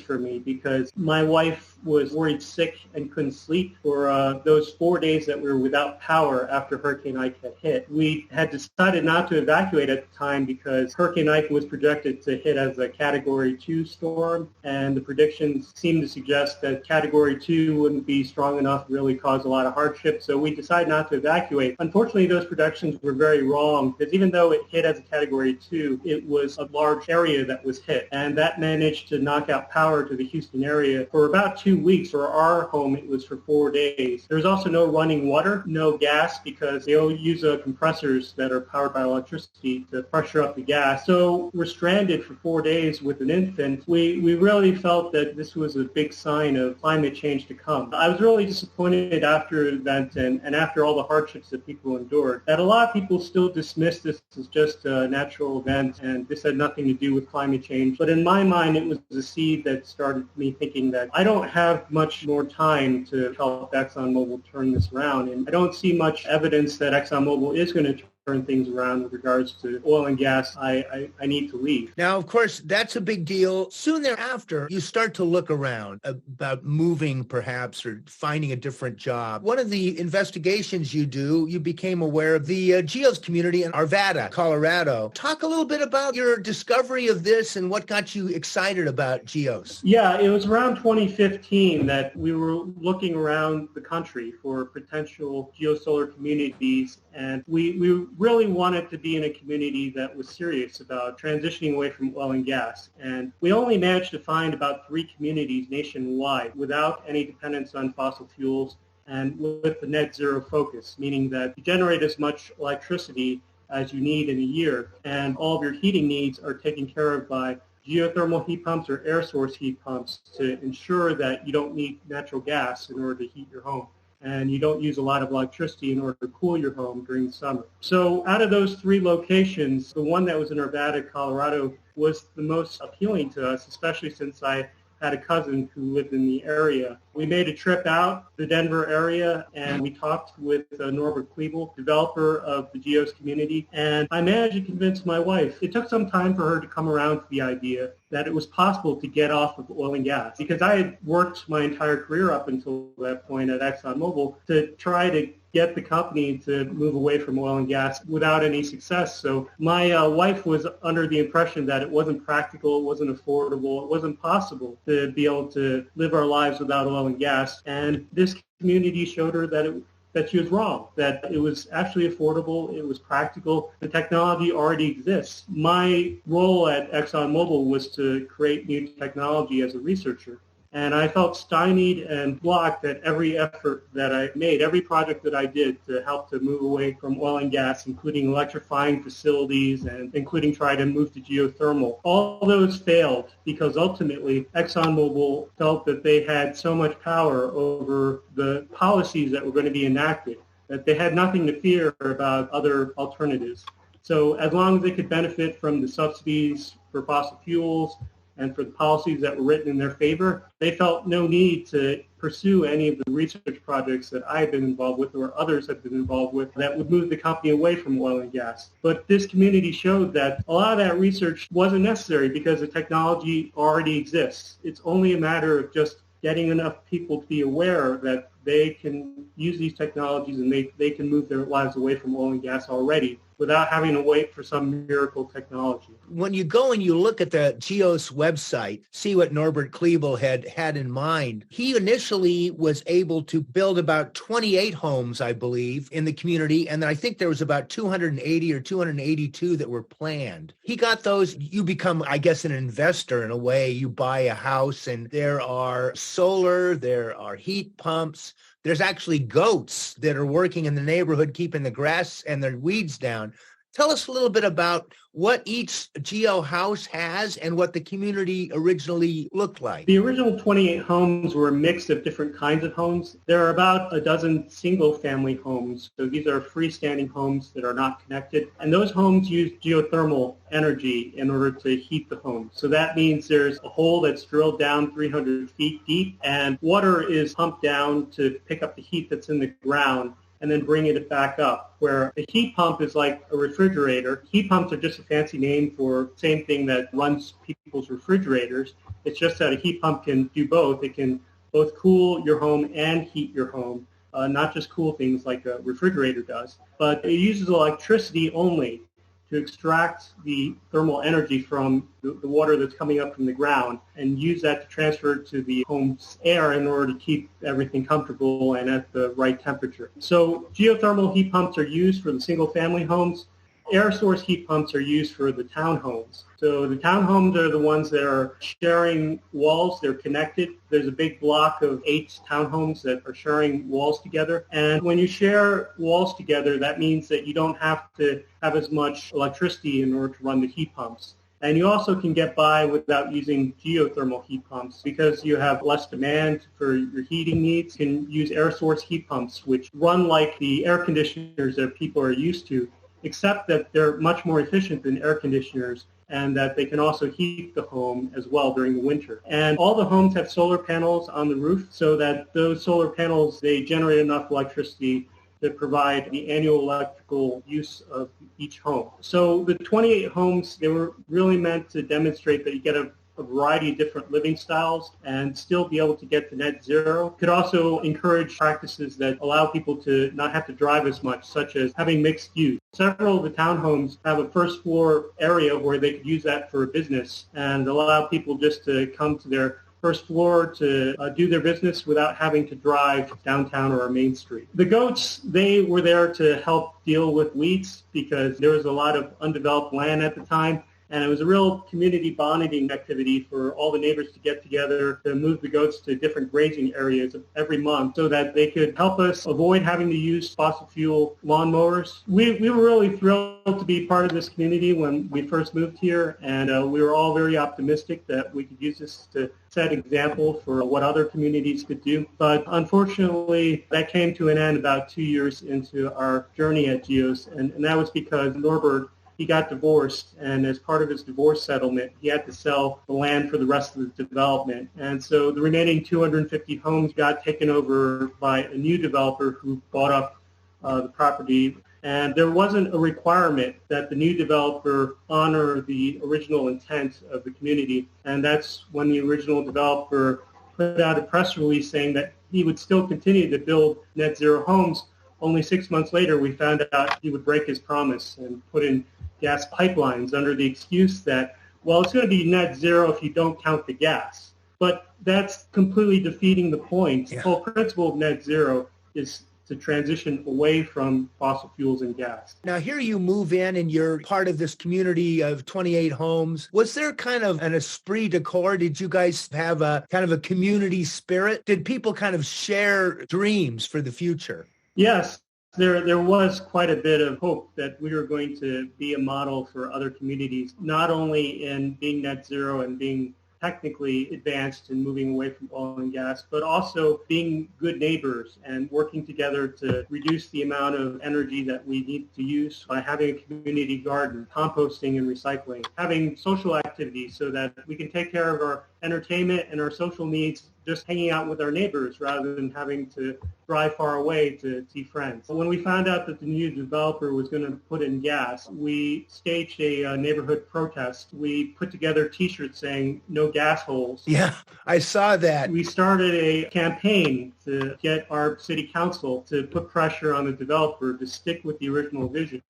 for me because my wife was worried sick and couldn't sleep for those 4 days that we were without power after Hurricane Ike had hit. We had decided not to evacuate at the time because Hurricane Ike was projected to hit as a Category 2 storm, and the predictions seemed to suggest that Category 2 wouldn't be strong enough to really cause a lot of hardship, so we decided not to evacuate. Unfortunately, those predictions were very wrong because even though it hit as a Category 2, it was a large area that was hit, and that managed to knock out power to the Houston area for about 2 weeks. For our home, it was for 4 days. There's also no running water, no gas, because they all use compressors that are powered by electricity to pressure up the gas. So we're stranded for 4 days with an infant. We really felt that this was a big sign of climate change to come. I was really disappointed after the event and after all the hardships that people endured, that a lot of people still dismiss this as just a natural event and this had nothing to do with climate change. But in my mind, it was a seed that started me thinking that I don't have much more time to help ExxonMobil turn this around. And I don't see much evidence that ExxonMobil is going to turn things around with regards to oil and gas. I need to leave. Now, of course, that's a big deal. Soon thereafter, you start to look around about moving perhaps or finding a different job. One of the investigations you do, you became aware of the Geos community in Arvada, Colorado. Talk a little bit about your discovery of this and what got you excited about Geos. Yeah, it was around 2015 that we were looking around the country for potential geosolar communities, and we really wanted to be in a community that was serious about transitioning away from oil and gas. And we only managed to find about 3 communities nationwide without any dependence on fossil fuels and with the net zero focus, meaning that you generate as much electricity as you need in a year, and all of your heating needs are taken care of by geothermal heat pumps or air source heat pumps to ensure that you don't need natural gas in order to heat your home, and you don't use a lot of electricity in order to cool your home during the summer. So out of those three locations, the one that was in Arvada, Colorado, was the most appealing to us, especially since I had a cousin who lived in the area. We made a trip out to the Denver area, and we talked with Norbert Kleebel, developer of the Geos community, and I managed to convince my wife. It took some time for her to come around to the idea that it was possible to get off of oil and gas, because I had worked my entire career up until that point at ExxonMobil to try to get the company to move away from oil and gas without any success. So my wife was under the impression that it wasn't practical, it wasn't affordable, it wasn't possible to be able to live our lives without oil and gas. And this community showed her that she was wrong, that it was actually affordable, it was practical, the technology already exists. My role at ExxonMobil was to create new technology as a researcher. And I felt stymied and blocked at every effort that I made, every project that I did to help to move away from oil and gas, including electrifying facilities and including trying to move to geothermal. All those failed because ultimately ExxonMobil felt that they had so much power over the policies that were going to be enacted, that they had nothing to fear about other alternatives. So as long as they could benefit from the subsidies for fossil fuels, and for the policies that were written in their favor, they felt no need to pursue any of the research projects that I have been involved with or others have been involved with that would move the company away from oil and gas. But this community showed that a lot of that research wasn't necessary because the technology already exists. It's only a matter of just getting enough people to be aware that they can use these technologies and they can move their lives away from oil and gas already without having to wait for some miracle technology. When you go and you look at the Geos website, see what Norbert Kleebel had in mind, he initially was able to build about 28 homes, I believe, in the community, and I think there was about 280 or 282 that were planned. He got those. You become, I guess, an investor in a way. You buy a house, and there are solar, there are heat pumps, there's actually goats that are working in the neighborhood, keeping the grass and the weeds down. Tell us a little bit about what each Geo house has and what the community originally looked like. The original 28 homes were a mix of different kinds of homes. There are about a dozen single-family homes. So these are freestanding homes that are not connected. And those homes use geothermal energy in order to heat the home. So that means there's a hole that's drilled down 300 feet deep, and water is pumped down to pick up the heat that's in the ground and then bring it back up, where a heat pump is like a refrigerator. Heat pumps are just a fancy name for the same thing that runs people's refrigerators. It's just that a heat pump can do both. It can both cool your home and heat your home, not just cool things like a refrigerator does. But it uses electricity only to extract the thermal energy from the water that's coming up from the ground and use that to transfer it to the home's air in order to keep everything comfortable and at the right temperature. So geothermal heat pumps are used for the single-family homes. Air source heat pumps are used for the townhomes. So the townhomes are the ones that are sharing walls. They're connected. There's a big block of 8 townhomes that are sharing walls together. And when you share walls together, that means that you don't have to have as much electricity in order to run the heat pumps. And you also can get by without using geothermal heat pumps because you have less demand for your heating needs. You can use air source heat pumps, which run like the air conditioners that people are used to, except that they're much more efficient than air conditioners and that they can also heat the home as well during the winter. And all the homes have solar panels on the roof so that those solar panels, they generate enough electricity to provide the annual electrical use of each home. So the 28 homes, they were really meant to demonstrate that you get a variety of different living styles and still be able to get to net zero. Could also encourage practices that allow people to not have to drive as much, such as having mixed use. Several of the townhomes have a first floor area where they could use that for a business and allow people just to come to their first floor to do their business without having to drive downtown or Main Street. The goats, they were there to help deal with weeds because there was a lot of undeveloped land at the time. And it was a real community bonding activity for all the neighbors to get together to move the goats to different grazing areas every month so that they could help us avoid having to use fossil fuel lawnmowers. We were really thrilled to be part of this community when we first moved here, and we were all very optimistic that we could use this to set example for what other communities could do. But unfortunately, that came to an end about 2 years into our journey at Geos, and that was because Norbert, he got divorced, and as part of his divorce settlement, he had to sell the land for the rest of the development. And so the remaining 250 homes got taken over by a new developer who bought up the property. And there wasn't a requirement that the new developer honor the original intent of the community. And that's when the original developer put out a press release saying that he would still continue to build net zero homes. Only 6 months later, we found out he would break his promise and put in gas pipelines under the excuse that, well, it's going to be net zero if you don't count the gas. But that's completely defeating the point. The whole principle of net zero is to transition away from fossil fuels and gas. Now, here you move in and you're part of this community of 28 homes. Was there kind of an esprit de corps? Did you guys have a kind of a community spirit? Did people kind of share dreams for the future? Yes. There was quite a bit of hope that we were going to be a model for other communities, not only in being net zero and being technically advanced and moving away from oil and gas, but also being good neighbors and working together to reduce the amount of energy that we need to use by having a community garden, composting and recycling, having social activities so that we can take care of our entertainment and our social needs just hanging out with our neighbors rather than having to drive far away to see friends. When we found out that the new developer was going to put in gas, we staged a neighborhood protest. We put together T-shirts saying no gas holes. Yeah, I saw that. We started a campaign to get our city council to put pressure on the developer to stick with the original vision.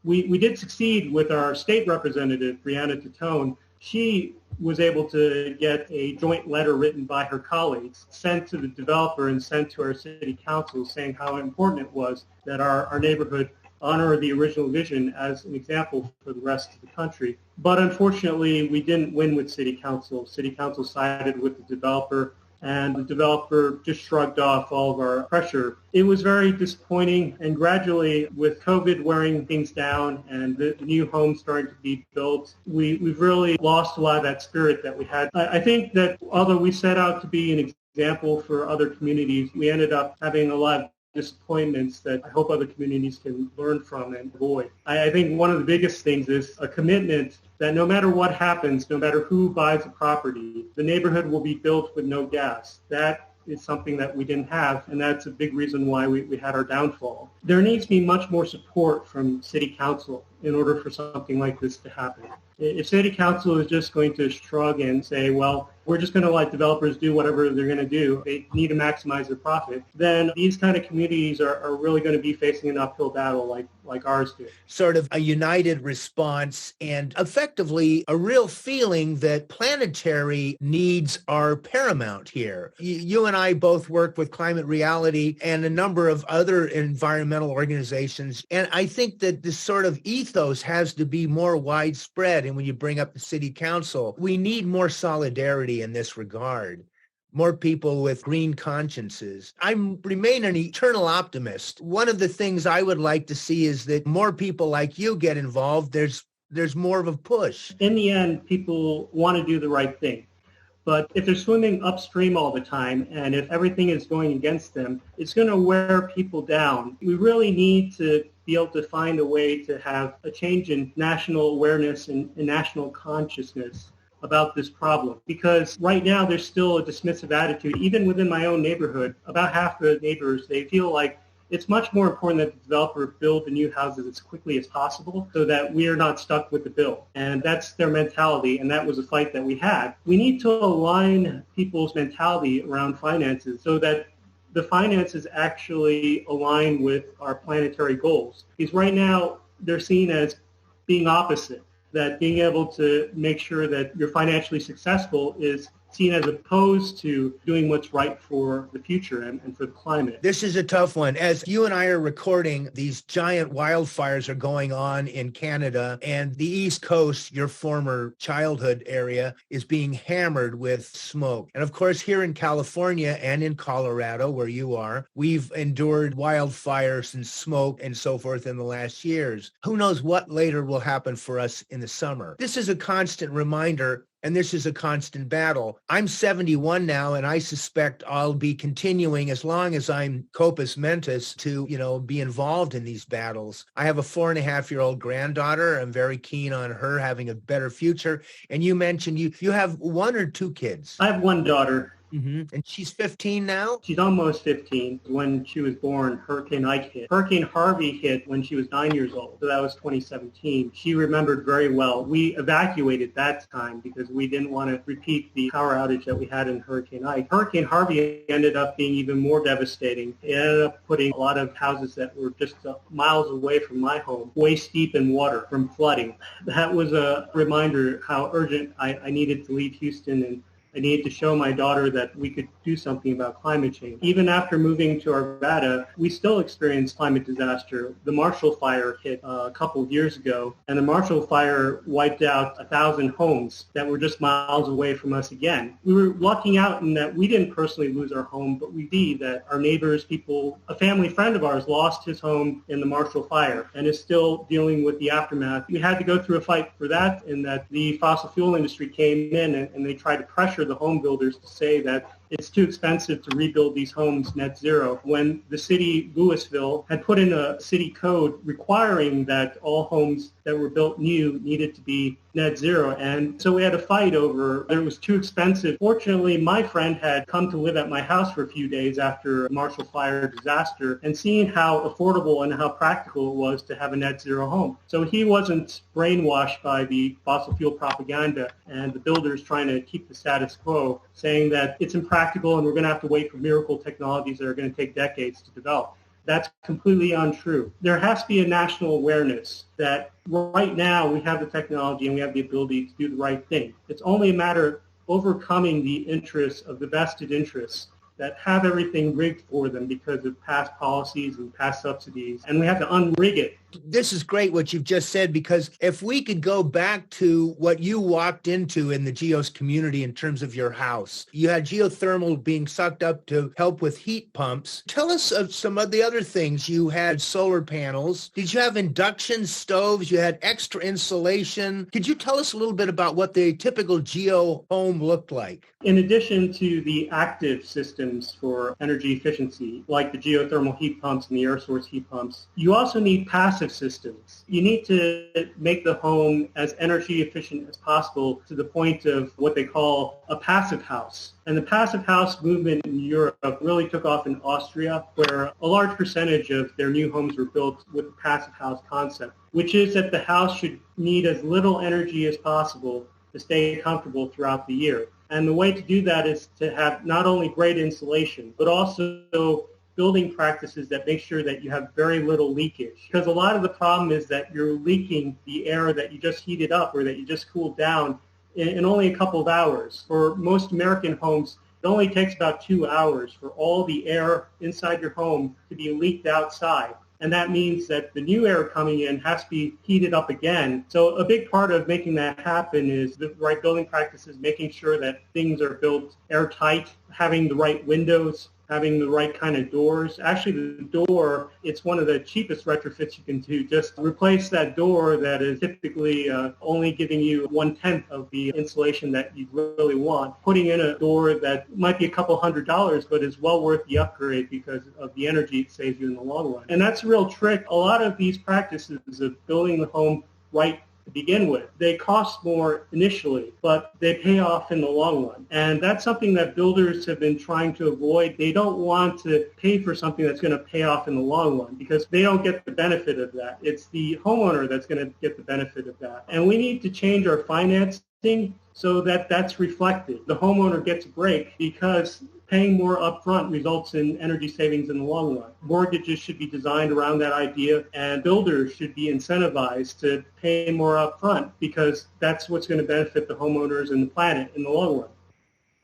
We did succeed with our state representative, Brianna Titone. She was able to get a joint letter written by her colleagues, sent to the developer and sent to our city council saying how important it was that our neighborhood honor the original vision as an example for the rest of the country. But unfortunately, we didn't win with city council. City council sided with the developer, and the developer just shrugged off all of our pressure. It was very disappointing, and gradually, with COVID wearing things down and the new homes starting to be built, we've really lost a lot of that spirit that we had. I think that although we set out to be an example for other communities, we ended up having a lot of disappointments that I hope other communities can learn from and avoid. I think one of the biggest things is a commitment that no matter what happens, no matter who buys the property, the neighborhood will be built with no gas. That is something that we didn't have, and that's a big reason why we had our downfall. There needs to be much more support from city council in order for something like this to happen. If city council is just going to shrug and say, well, we're just going to let developers do whatever they're going to do, they need to maximize their profit, then these kind of communities are really going to be facing an uphill battle like ours do. Sort of a united response and effectively a real feeling that planetary needs are paramount here. You and I both work with Climate Reality and a number of other environmental organizations, and I think that this sort of ethos has to be more widespread. And when you bring up the city council, we need more solidarity in this regard. More people with green consciences. I remain an eternal optimist. One of the things I would like to see is that more people like you get involved. There's more of a push. In the end, people want to do the right thing. But if they're swimming upstream all the time and if everything is going against them, it's going to wear people down. We really need to be able to find a way to have a change in national awareness and national consciousness about this problem. Because right now there's still a dismissive attitude, even within my own neighborhood. About half the neighbors, they feel like it's much more important that the developer build the new houses as quickly as possible so that we are not stuck with the bill. And that's their mentality, and that was a fight that we had. We need to align people's mentality around finances so that the finances actually align with our planetary goals. Because right now they're seen as being opposite, that being able to make sure that you're financially successful is seen as opposed to doing what's right for the future and for the climate. This is a tough one. As you and I are recording, these giant wildfires are going on in Canada, and the East Coast, your former childhood area, is being hammered with smoke. And of course, here in California and in Colorado, where you are, we've endured wildfires and smoke and so forth in the last years. Who knows what later will happen for us in the summer? This is a constant reminder, and this is a constant battle. I'm 71 now, and I suspect I'll be continuing as long as I'm corpus mentis to, be involved in these battles. I have a 4.5-year-old granddaughter. I'm very keen on her having a better future. And you mentioned you have 1 or 2 kids. I have one daughter. Mm-hmm. And she's 15 now? She's almost 15. When she was born, Hurricane Ike hit. Hurricane Harvey hit when she was 9 years old. So that was 2017. She remembered very well. We evacuated that time because we didn't want to repeat the power outage that we had in Hurricane Ike. Hurricane Harvey ended up being even more devastating. It ended up putting a lot of houses that were just miles away from my home waist deep in water from flooding. That was a reminder how urgent I needed to leave Houston, and I needed to show my daughter that we could do something about climate change. Even after moving to Arvada, we still experienced climate disaster. The Marshall Fire hit a couple of years ago, and the Marshall Fire wiped out 1,000 homes that were just miles away from us again. We were lucking out in that we didn't personally lose our home, but we see that our neighbors, people, a family friend of ours lost his home in the Marshall Fire and is still dealing with the aftermath. We had to go through a fight for that, in that the fossil fuel industry came in and they tried to pressure the home builders to say that it's too expensive to rebuild these homes net zero, when the city, Louisville, had put in a city code requiring that all homes that were built new needed to be net zero. And so we had a fight over it was too expensive. Fortunately, my friend had come to live at my house for a few days after a Marshall Fire disaster, and seeing how affordable and how practical it was to have a net zero home. So he wasn't brainwashed by the fossil fuel propaganda and the builders trying to keep the status quo, saying that it's impractical and we're going to have to wait for miracle technologies that are going to take decades to develop. That's completely untrue. There has to be a national awareness that right now we have the technology and we have the ability to do the right thing. It's only a matter of overcoming the interests of the vested interests that have everything rigged for them because of past policies and past subsidies, and we have to unrig it. This is great what you've just said, because if we could go back to what you walked into in the Geos community in terms of your house, you had geothermal being sucked up to help with heat pumps. Tell us of some of the other things. You had solar panels. Did you have induction stoves? You had extra insulation. Could you tell us a little bit about what the typical Geo home looked like? In addition to the active systems for energy efficiency, like the geothermal heat pumps and the air source heat pumps, you also need passive systems. You need to make the home as energy efficient as possible to the point of what they call a passive house. And the passive house movement in Europe really took off in Austria, where a large percentage of their new homes were built with the passive house concept, which is that the house should need as little energy as possible to stay comfortable throughout the year. And the way to do that is to have not only great insulation, but also building practices that make sure that you have very little leakage. Because a lot of the problem is that you're leaking the air that you just heated up or that you just cooled down in only a couple of hours. For most American homes, it only takes about 2 hours for all the air inside your home to be leaked outside. And that means that the new air coming in has to be heated up again. So a big part of making that happen is the right building practices, making sure that things are built airtight, having the right windows, having the right kind of doors. Actually, the door, it's one of the cheapest retrofits you can do. Just replace that door that is typically only giving you 1/10 of the insulation that you really want. Putting in a door that might be a couple $100, but is well worth the upgrade because of the energy it saves you in the long run. And that's a real trick. A lot of these practices of building the home right to begin with, they cost more initially, but they pay off in the long run. And that's something that builders have been trying to avoid. They don't want to pay for something that's going to pay off in the long run because they don't get the benefit of that. It's the homeowner that's going to get the benefit of that. And we need to change our financing so that that's reflected. The homeowner gets a break because paying more upfront results in energy savings in the long run. Mortgages should be designed around that idea, and builders should be incentivized to pay more upfront because that's what's going to benefit the homeowners and the planet in the long run.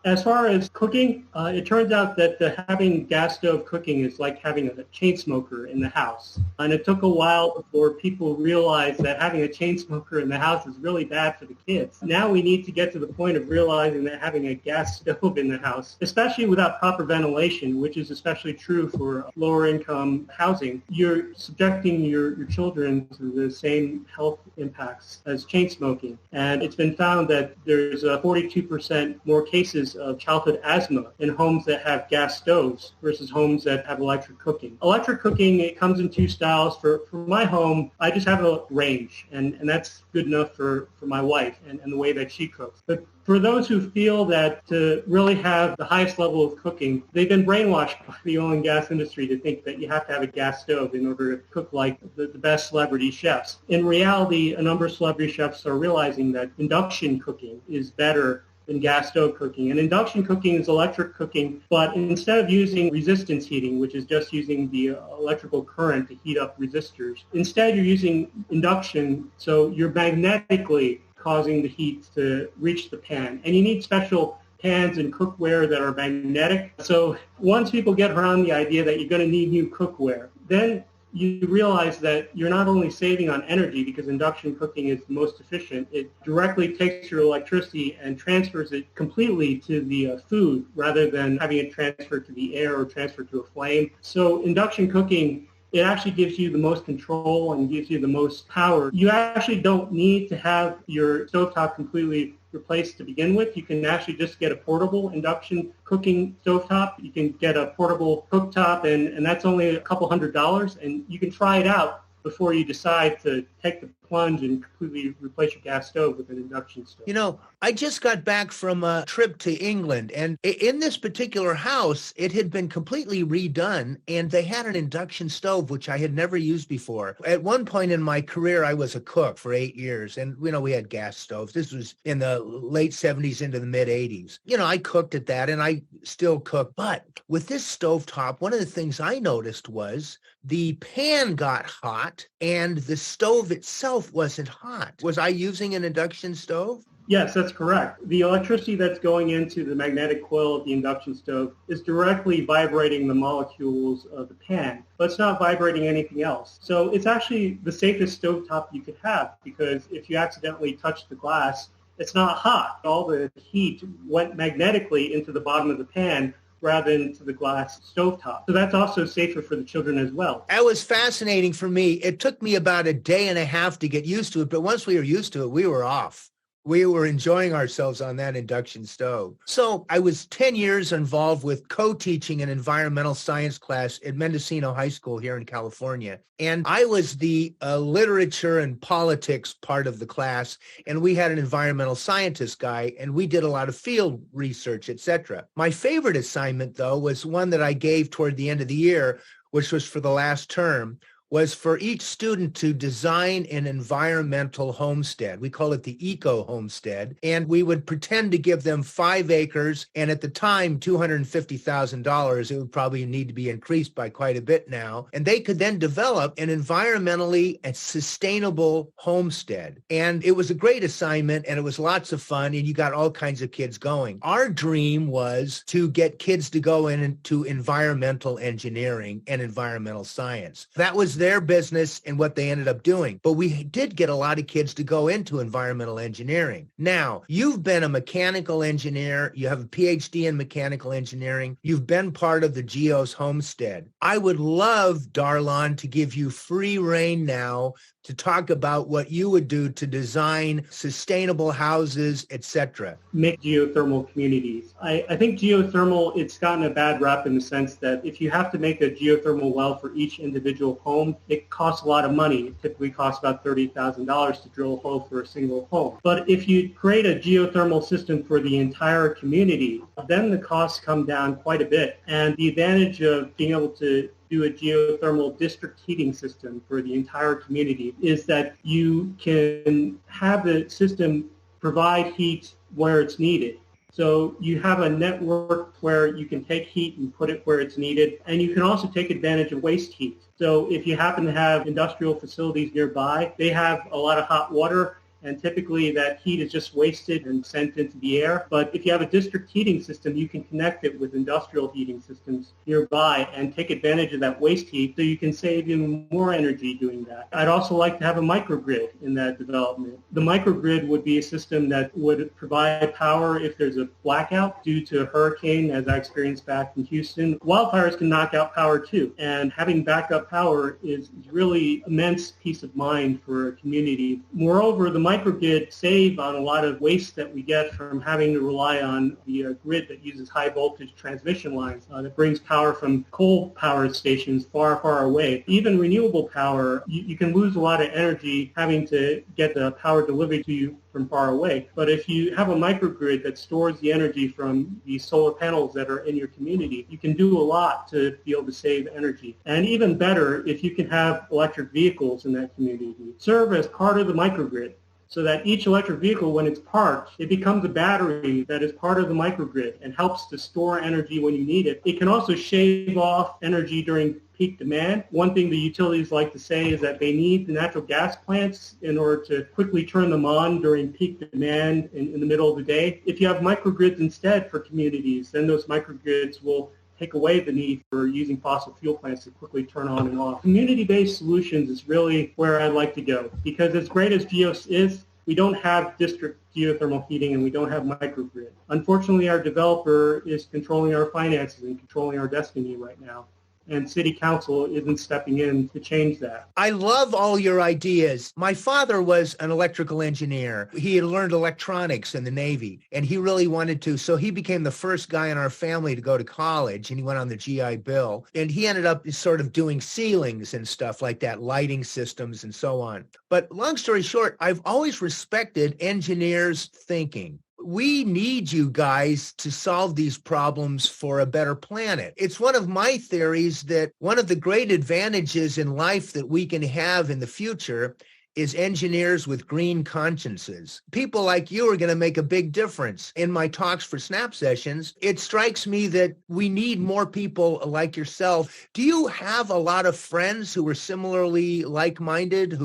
As far as cooking, it turns out that having gas stove cooking is like having a chain smoker in the house. And it took a while before people realized that having a chain smoker in the house is really bad for the kids. Now we need to get to the point of realizing that having a gas stove in the house, especially without proper ventilation, which is especially true for lower income housing, you're subjecting your children to the same health impacts as chain smoking. And it's been found that there's 42% more cases of childhood asthma in homes that have gas stoves versus homes that have electric cooking. Electric cooking, it comes in two styles. For my home, I just have a range, and that's good enough for my wife and the way that she cooks. But for those who feel that to really have the highest level of cooking, they've been brainwashed by the oil and gas industry to think that you have to have a gas stove in order to cook like the best celebrity chefs. In reality, a number of celebrity chefs are realizing that induction cooking is better than gas stove cooking. And induction cooking is electric cooking, but instead of using resistance heating, which is just using the electrical current to heat up resistors, instead you're using induction, so you're magnetically causing the heat to reach the pan. And you need special pans and cookware that are magnetic. So once people get around the idea that you're going to need new cookware, then you realize that you're not only saving on energy because induction cooking is the most efficient, it directly takes your electricity and transfers it completely to the food rather than having it transferred to the air or transferred to a flame. So induction cooking, it actually gives you the most control and gives you the most power. You actually don't need to have your stovetop completely replaced to begin with. You can actually just get a portable induction cooking stovetop. You can get a portable cooktop, and that's only a couple $100, and you can try it out before you decide to take the plunge and completely replace your gas stove with an induction stove. You know, I just got back from a trip to England, and in this particular house, it had been completely redone, and they had an induction stove, which I had never used before. At one point in my career, I was a cook for 8 years, and, we had gas stoves. This was in the late 70s into the mid 80s. I cooked at that, and I still cook. But with this stovetop, one of the things I noticed was the pan got hot, and the stove itself wasn't hot. Was I using an induction stove? Yes, that's correct. The electricity that's going into the magnetic coil of the induction stove is directly vibrating the molecules of the pan, but it's not vibrating anything else. So it's actually the safest stovetop you could have, because if you accidentally touch the glass, it's not hot. All the heat went magnetically into the bottom of the pan rather than to the glass stovetop. So that's also safer for the children as well. That was fascinating for me. It took me about a day and a half to get used to it, but once we were used to it, we were off. We were enjoying ourselves on that induction stove. So I was 10 years involved with co-teaching an environmental science class at Mendocino High School here in California. And I was the literature and politics part of the class, and we had an environmental scientist guy, and we did a lot of field research, etc. My favorite assignment, though, was one that I gave toward the end of the year, which was for the last term, was for each student to design an environmental homestead. We call it the eco homestead. And we would pretend to give them 5 acres. And at the time, $250,000, it would probably need to be increased by quite a bit now. And they could then develop an environmentally and sustainable homestead. And it was a great assignment, and it was lots of fun, and you got all kinds of kids going. Our dream was to get kids to go into environmental engineering and environmental science. That was their business and what they ended up doing. But we did get a lot of kids to go into environmental engineering. Now, you've been a mechanical engineer. You have a PhD in mechanical engineering. You've been part of the Geo's Homestead. I would love, Dar-Lon, to give you free rein now to talk about what you would do to design sustainable houses, etc. Make geothermal communities. I think geothermal, it's gotten a bad rap in the sense that if you have to make a geothermal well for each individual home, it costs a lot of money. It typically costs about $30,000 to drill a hole for a single home. But if you create a geothermal system for the entire community, then the costs come down quite a bit. And the advantage of being able to do a geothermal district heating system for the entire community is that you can have the system provide heat where it's needed. So you have a network where you can take heat and put it where it's needed, and you can also take advantage of waste heat. So if you happen to have industrial facilities nearby, they have a lot of hot water, and typically that heat is just wasted and sent into the air. But if you have a district heating system, you can connect it with industrial heating systems nearby and take advantage of that waste heat so you can save even more energy doing that. I'd also like to have a microgrid in that development. The microgrid would be a system that would provide power if there's a blackout due to a hurricane, as I experienced back in Houston. Wildfires can knock out power too, and having backup power is really immense peace of mind for a community. Moreover, the microgrid save on a lot of waste that we get from having to rely on the grid that uses high voltage transmission lines that brings power from coal power stations far, far away. Even renewable power, you can lose a lot of energy having to get the power delivered to you from far away. But if you have a microgrid that stores the energy from the solar panels that are in your community, you can do a lot to be able to save energy. And even better, if you can have electric vehicles in that community, serve as part of the microgrid, so that each electric vehicle, when it's parked, it becomes a battery that is part of the microgrid and helps to store energy when you need it. It can also shave off energy during peak demand. One thing the utilities like to say is that they need the natural gas plants in order to quickly turn them on during peak demand in the middle of the day. If you have microgrids instead for communities, then those microgrids will take away the need for using fossil fuel plants to quickly turn on and off. Community-based solutions is really where I'd like to go, because as great as GEOS is, we don't have district geothermal heating and we don't have microgrid. Unfortunately, our developer is controlling our finances and controlling our destiny right now. And city council isn't stepping in to change that. I love all your ideas. My father was an electrical engineer. He had learned electronics in the Navy, and he really wanted to. So he became the first guy in our family to go to college, and he went on the GI Bill. And he ended up sort of doing ceilings and stuff like that, lighting systems and so on. But long story short, I've always respected engineers' thinking. We need you guys to solve these problems for a better planet. It's one of my theories that one of the great advantages in life that we can have in the future is engineers with green consciences. People like you are going to make a big difference. In my talks for SnapSessions, it strikes me that we need more people like yourself. Do you have a lot of friends who are similarly like-minded,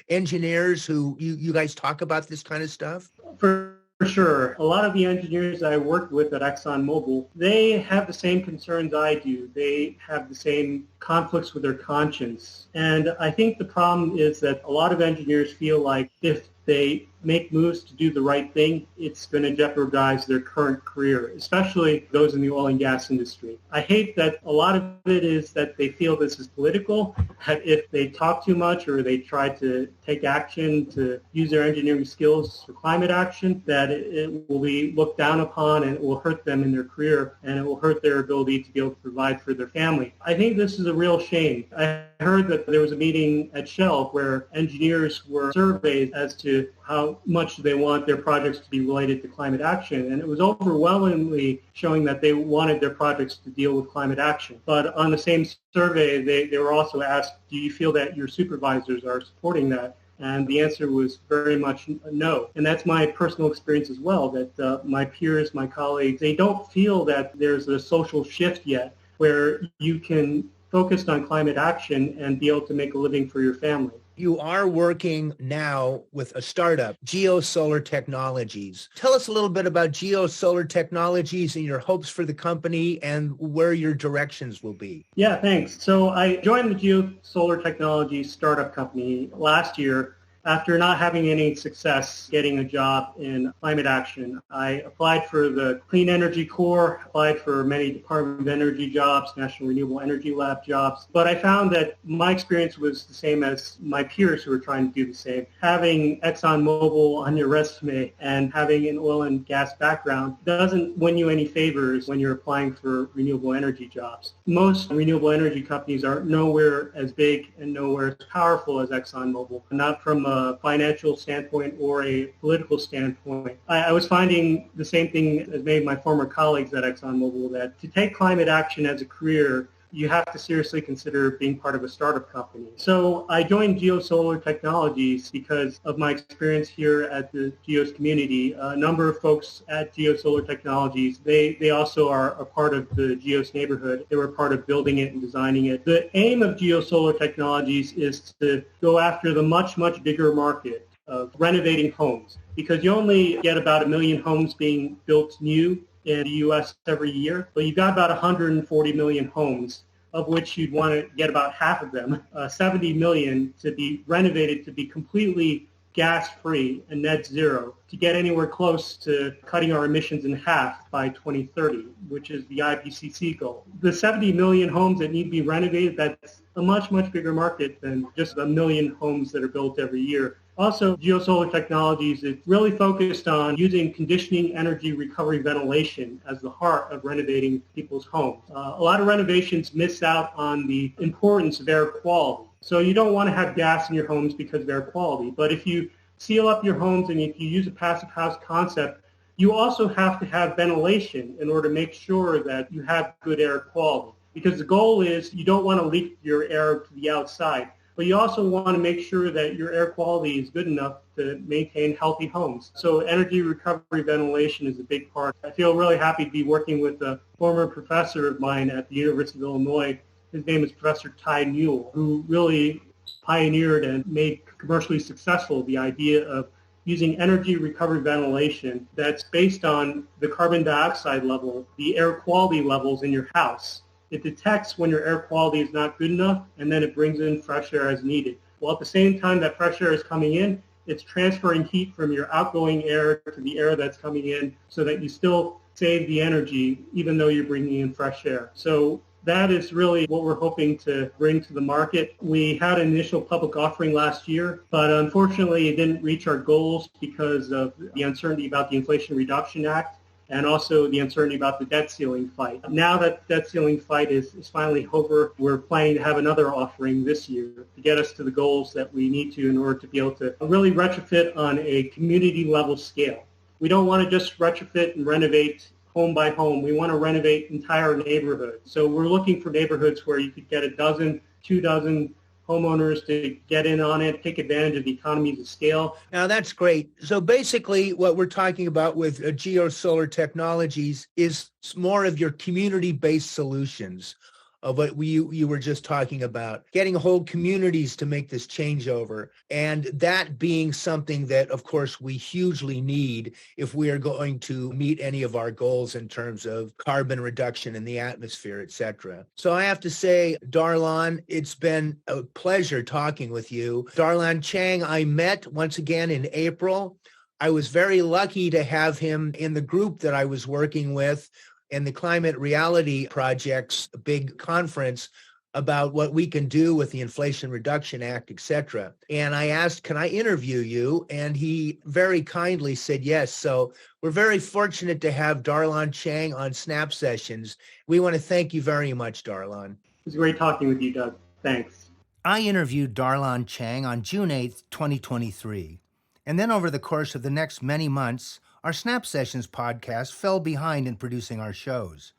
engineers who you guys talk about this kind of stuff? For sure. A lot of the engineers I worked with at ExxonMobil, they have the same concerns I do. They have the same conflicts with their conscience. And I think the problem is that a lot of engineers feel like if they make moves to do the right thing, it's going to jeopardize their current career, especially those in the oil and gas industry. I hate that a lot of it is that they feel this is political, that if they talk too much or they try to take action to use their engineering skills for climate action, that it will be looked down upon and it will hurt them in their career and it will hurt their ability to be able to provide for their family. I think this is a real shame. I heard that there was a meeting at Shell where engineers were surveyed as to how much they want their projects to be related to climate action. And it was overwhelmingly showing that they wanted their projects to deal with climate action. But on the same survey, they were also asked, do you feel that your supervisors are supporting that? And the answer was very much no. And that's my personal experience as well, that my peers, my colleagues, they don't feel that there's a social shift yet where you can focus on climate action and be able to make a living for your family. You are working now with a startup, Geo-Solar Technologies. Tell us a little bit about Geo-Solar Technologies and your hopes for the company and where your directions will be. Yeah, thanks. So I joined the Geo-Solar Technologies startup company last year after not having any success getting a job in climate action. I applied for the Clean Energy Corps, applied for many Department of Energy jobs, National Renewable Energy Lab jobs, but I found that my experience was the same as my peers who were trying to do the same. Having ExxonMobil on your resume and having an oil and gas background doesn't win you any favors when you're applying for renewable energy jobs. Most renewable energy companies are nowhere as big and nowhere as powerful as ExxonMobil, not from a financial standpoint or a political standpoint. I was finding the same thing as many of my former colleagues at ExxonMobil, that to take climate action as a career, you have to seriously consider being part of a startup company. So I joined Geo-Solar Technologies because of my experience here at the Geos community. A number of folks at Geo-Solar Technologies, they also are a part of the Geos neighborhood. They were part of building it and designing it. The aim of Geo-Solar Technologies is to go after the much, much bigger market, of renovating homes, because you only get about 1 million homes being built new in the U.S. every year, but you've got about 140 million homes, of which you'd want to get about half of them, 70 million, to be renovated to be completely gas-free and net zero, to get anywhere close to cutting our emissions in half by 2030, which is the IPCC goal. The 70 million homes that need to be renovated, that's a much, much bigger market than just 1 million homes that are built every year. Also, Geo-Solar Technologies is really focused on using conditioning energy recovery ventilation as the heart of renovating people's homes. A lot of renovations miss out on the importance of air quality. So you don't want to have gas in your homes because of air quality. But if you seal up your homes and if you use a passive house concept, you also have to have ventilation in order to make sure that you have good air quality. Because the goal is you don't want to leak your air to the outside, but you also want to make sure that your air quality is good enough to maintain healthy homes. So energy recovery ventilation is a big part. I feel really happy to be working with a former professor of mine at the University of Illinois. His name is Professor Ty Newell, who really pioneered and made commercially successful the idea of using energy recovery ventilation that's based on the carbon dioxide level, the air quality levels in your house. It detects when your air quality is not good enough, and then it brings in fresh air as needed. While at the same time that fresh air is coming in, it's transferring heat from your outgoing air to the air that's coming in so that you still save the energy even though you're bringing in fresh air. So that is really what we're hoping to bring to the market. We had an initial public offering last year, but unfortunately it didn't reach our goals because of the uncertainty about the Inflation Reduction Act and also the uncertainty about the debt ceiling fight. Now that debt ceiling fight is finally over, we're planning to have another offering this year to get us to the goals that we need to in order to be able to really retrofit on a community level scale. We don't want to just retrofit and renovate home by home. We want to renovate entire neighborhoods. So we're looking for neighborhoods where you could get 12, 2 dozen homeowners to get in on it, take advantage of the economies of scale. Now, that's great. So basically what we're talking about with Geo-Solar Technologies is more of your community-based solutions of what you were just talking about, getting whole communities to make this changeover, and that being something that, of course, we hugely need if we are going to meet any of our goals in terms of carbon reduction in the atmosphere, et cetera. So I have to say, Dar-Lon, it's been a pleasure talking with you. Dar-Lon Chang, I met once again in April. I was very lucky to have him in the group that I was working with in the Climate Reality Project's big conference about what we can do with the Inflation Reduction Act, et cetera. And I asked, can I interview you? And he very kindly said yes. So we're very fortunate to have Dar-Lon Chang on SnapSessions. We want to thank you very much, Dar-Lon. It was great talking with you, Doug. Thanks. I interviewed Dar-Lon Chang on June 8th, 2023. And then over the course of the next many months, our SnapSessions podcast fell behind in producing our shows.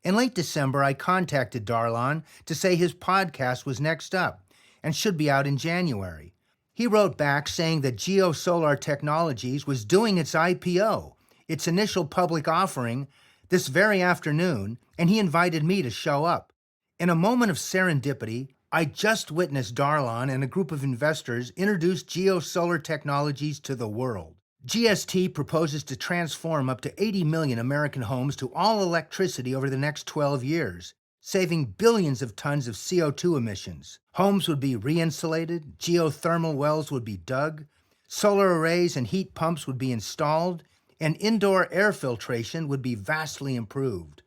In late December, I contacted Dar-Lon to say his podcast was next up and should be out in January. He wrote back saying that Geo-Solar Technologies was doing its IPO, its initial public offering, this very afternoon, and he invited me to show up. In a moment of serendipity, I just witnessed Dar-Lon and a group of investors introduce Geo-Solar Technologies to the world. GST proposes to transform up to 80 million American homes to all electricity over the next 12 years, saving billions of tons of CO2 emissions. Homes would be re-insulated, geothermal wells would be dug, solar arrays and heat pumps would be installed, and indoor air filtration would be vastly improved.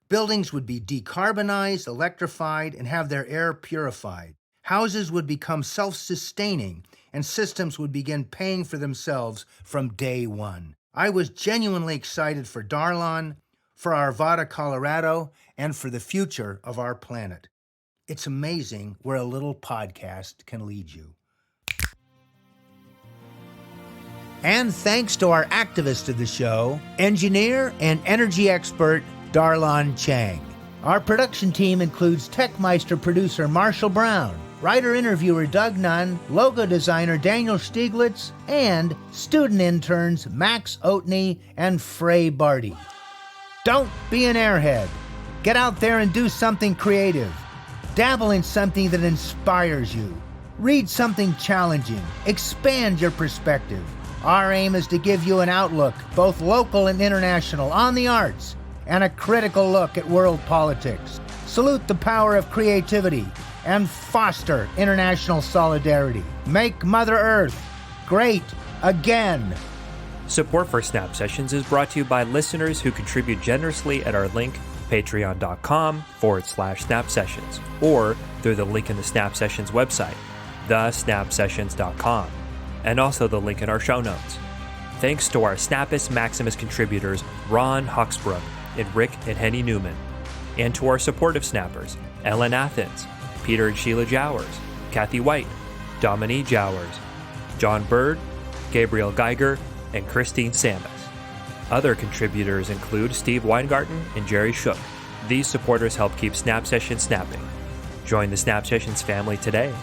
Buildings would be decarbonized, electrified, and have their air purified. Houses would become self-sustaining, and systems would begin paying for themselves from day one. I was genuinely excited for Dar-Lon, for Arvada, Colorado, and for the future of our planet. It's amazing where a little podcast can lead you. And thanks to our activist of the show, engineer and energy expert Dar-Lon Chang. Our production team includes Techmeister producer Marshall Brown, writer-interviewer Doug Nunn, logo designer Daniel Stieglitz, and student interns Max Oatney and Frey Barty. Don't be an airhead. Get out there and do something creative. Dabble in something that inspires you. Read something challenging. Expand your perspective. Our aim is to give you an outlook, both local and international, on the arts, and a critical look at world politics. Salute the power of creativity and foster international solidarity. Make Mother Earth great again. Support for Snap Sessions is brought to you by listeners who contribute generously at our link, patreon.com/SnapSessions, or through the link in the Snap Sessions website, thesnapsessions.com, and also the link in our show notes. Thanks to our Snappus Maximus contributors, Ron Huxbrook and Rick and Henny Newman, and to our supportive snappers, Ellen Athens, Peter and Sheila Jowers, Kathy White, Dominique Jowers, John Bird, Gabriel Geiger, and Christine Samus. Other contributors include Steve Weingarten and Jerry Shook. These supporters help keep Snap Sessions snapping. Join the Snap Sessions family today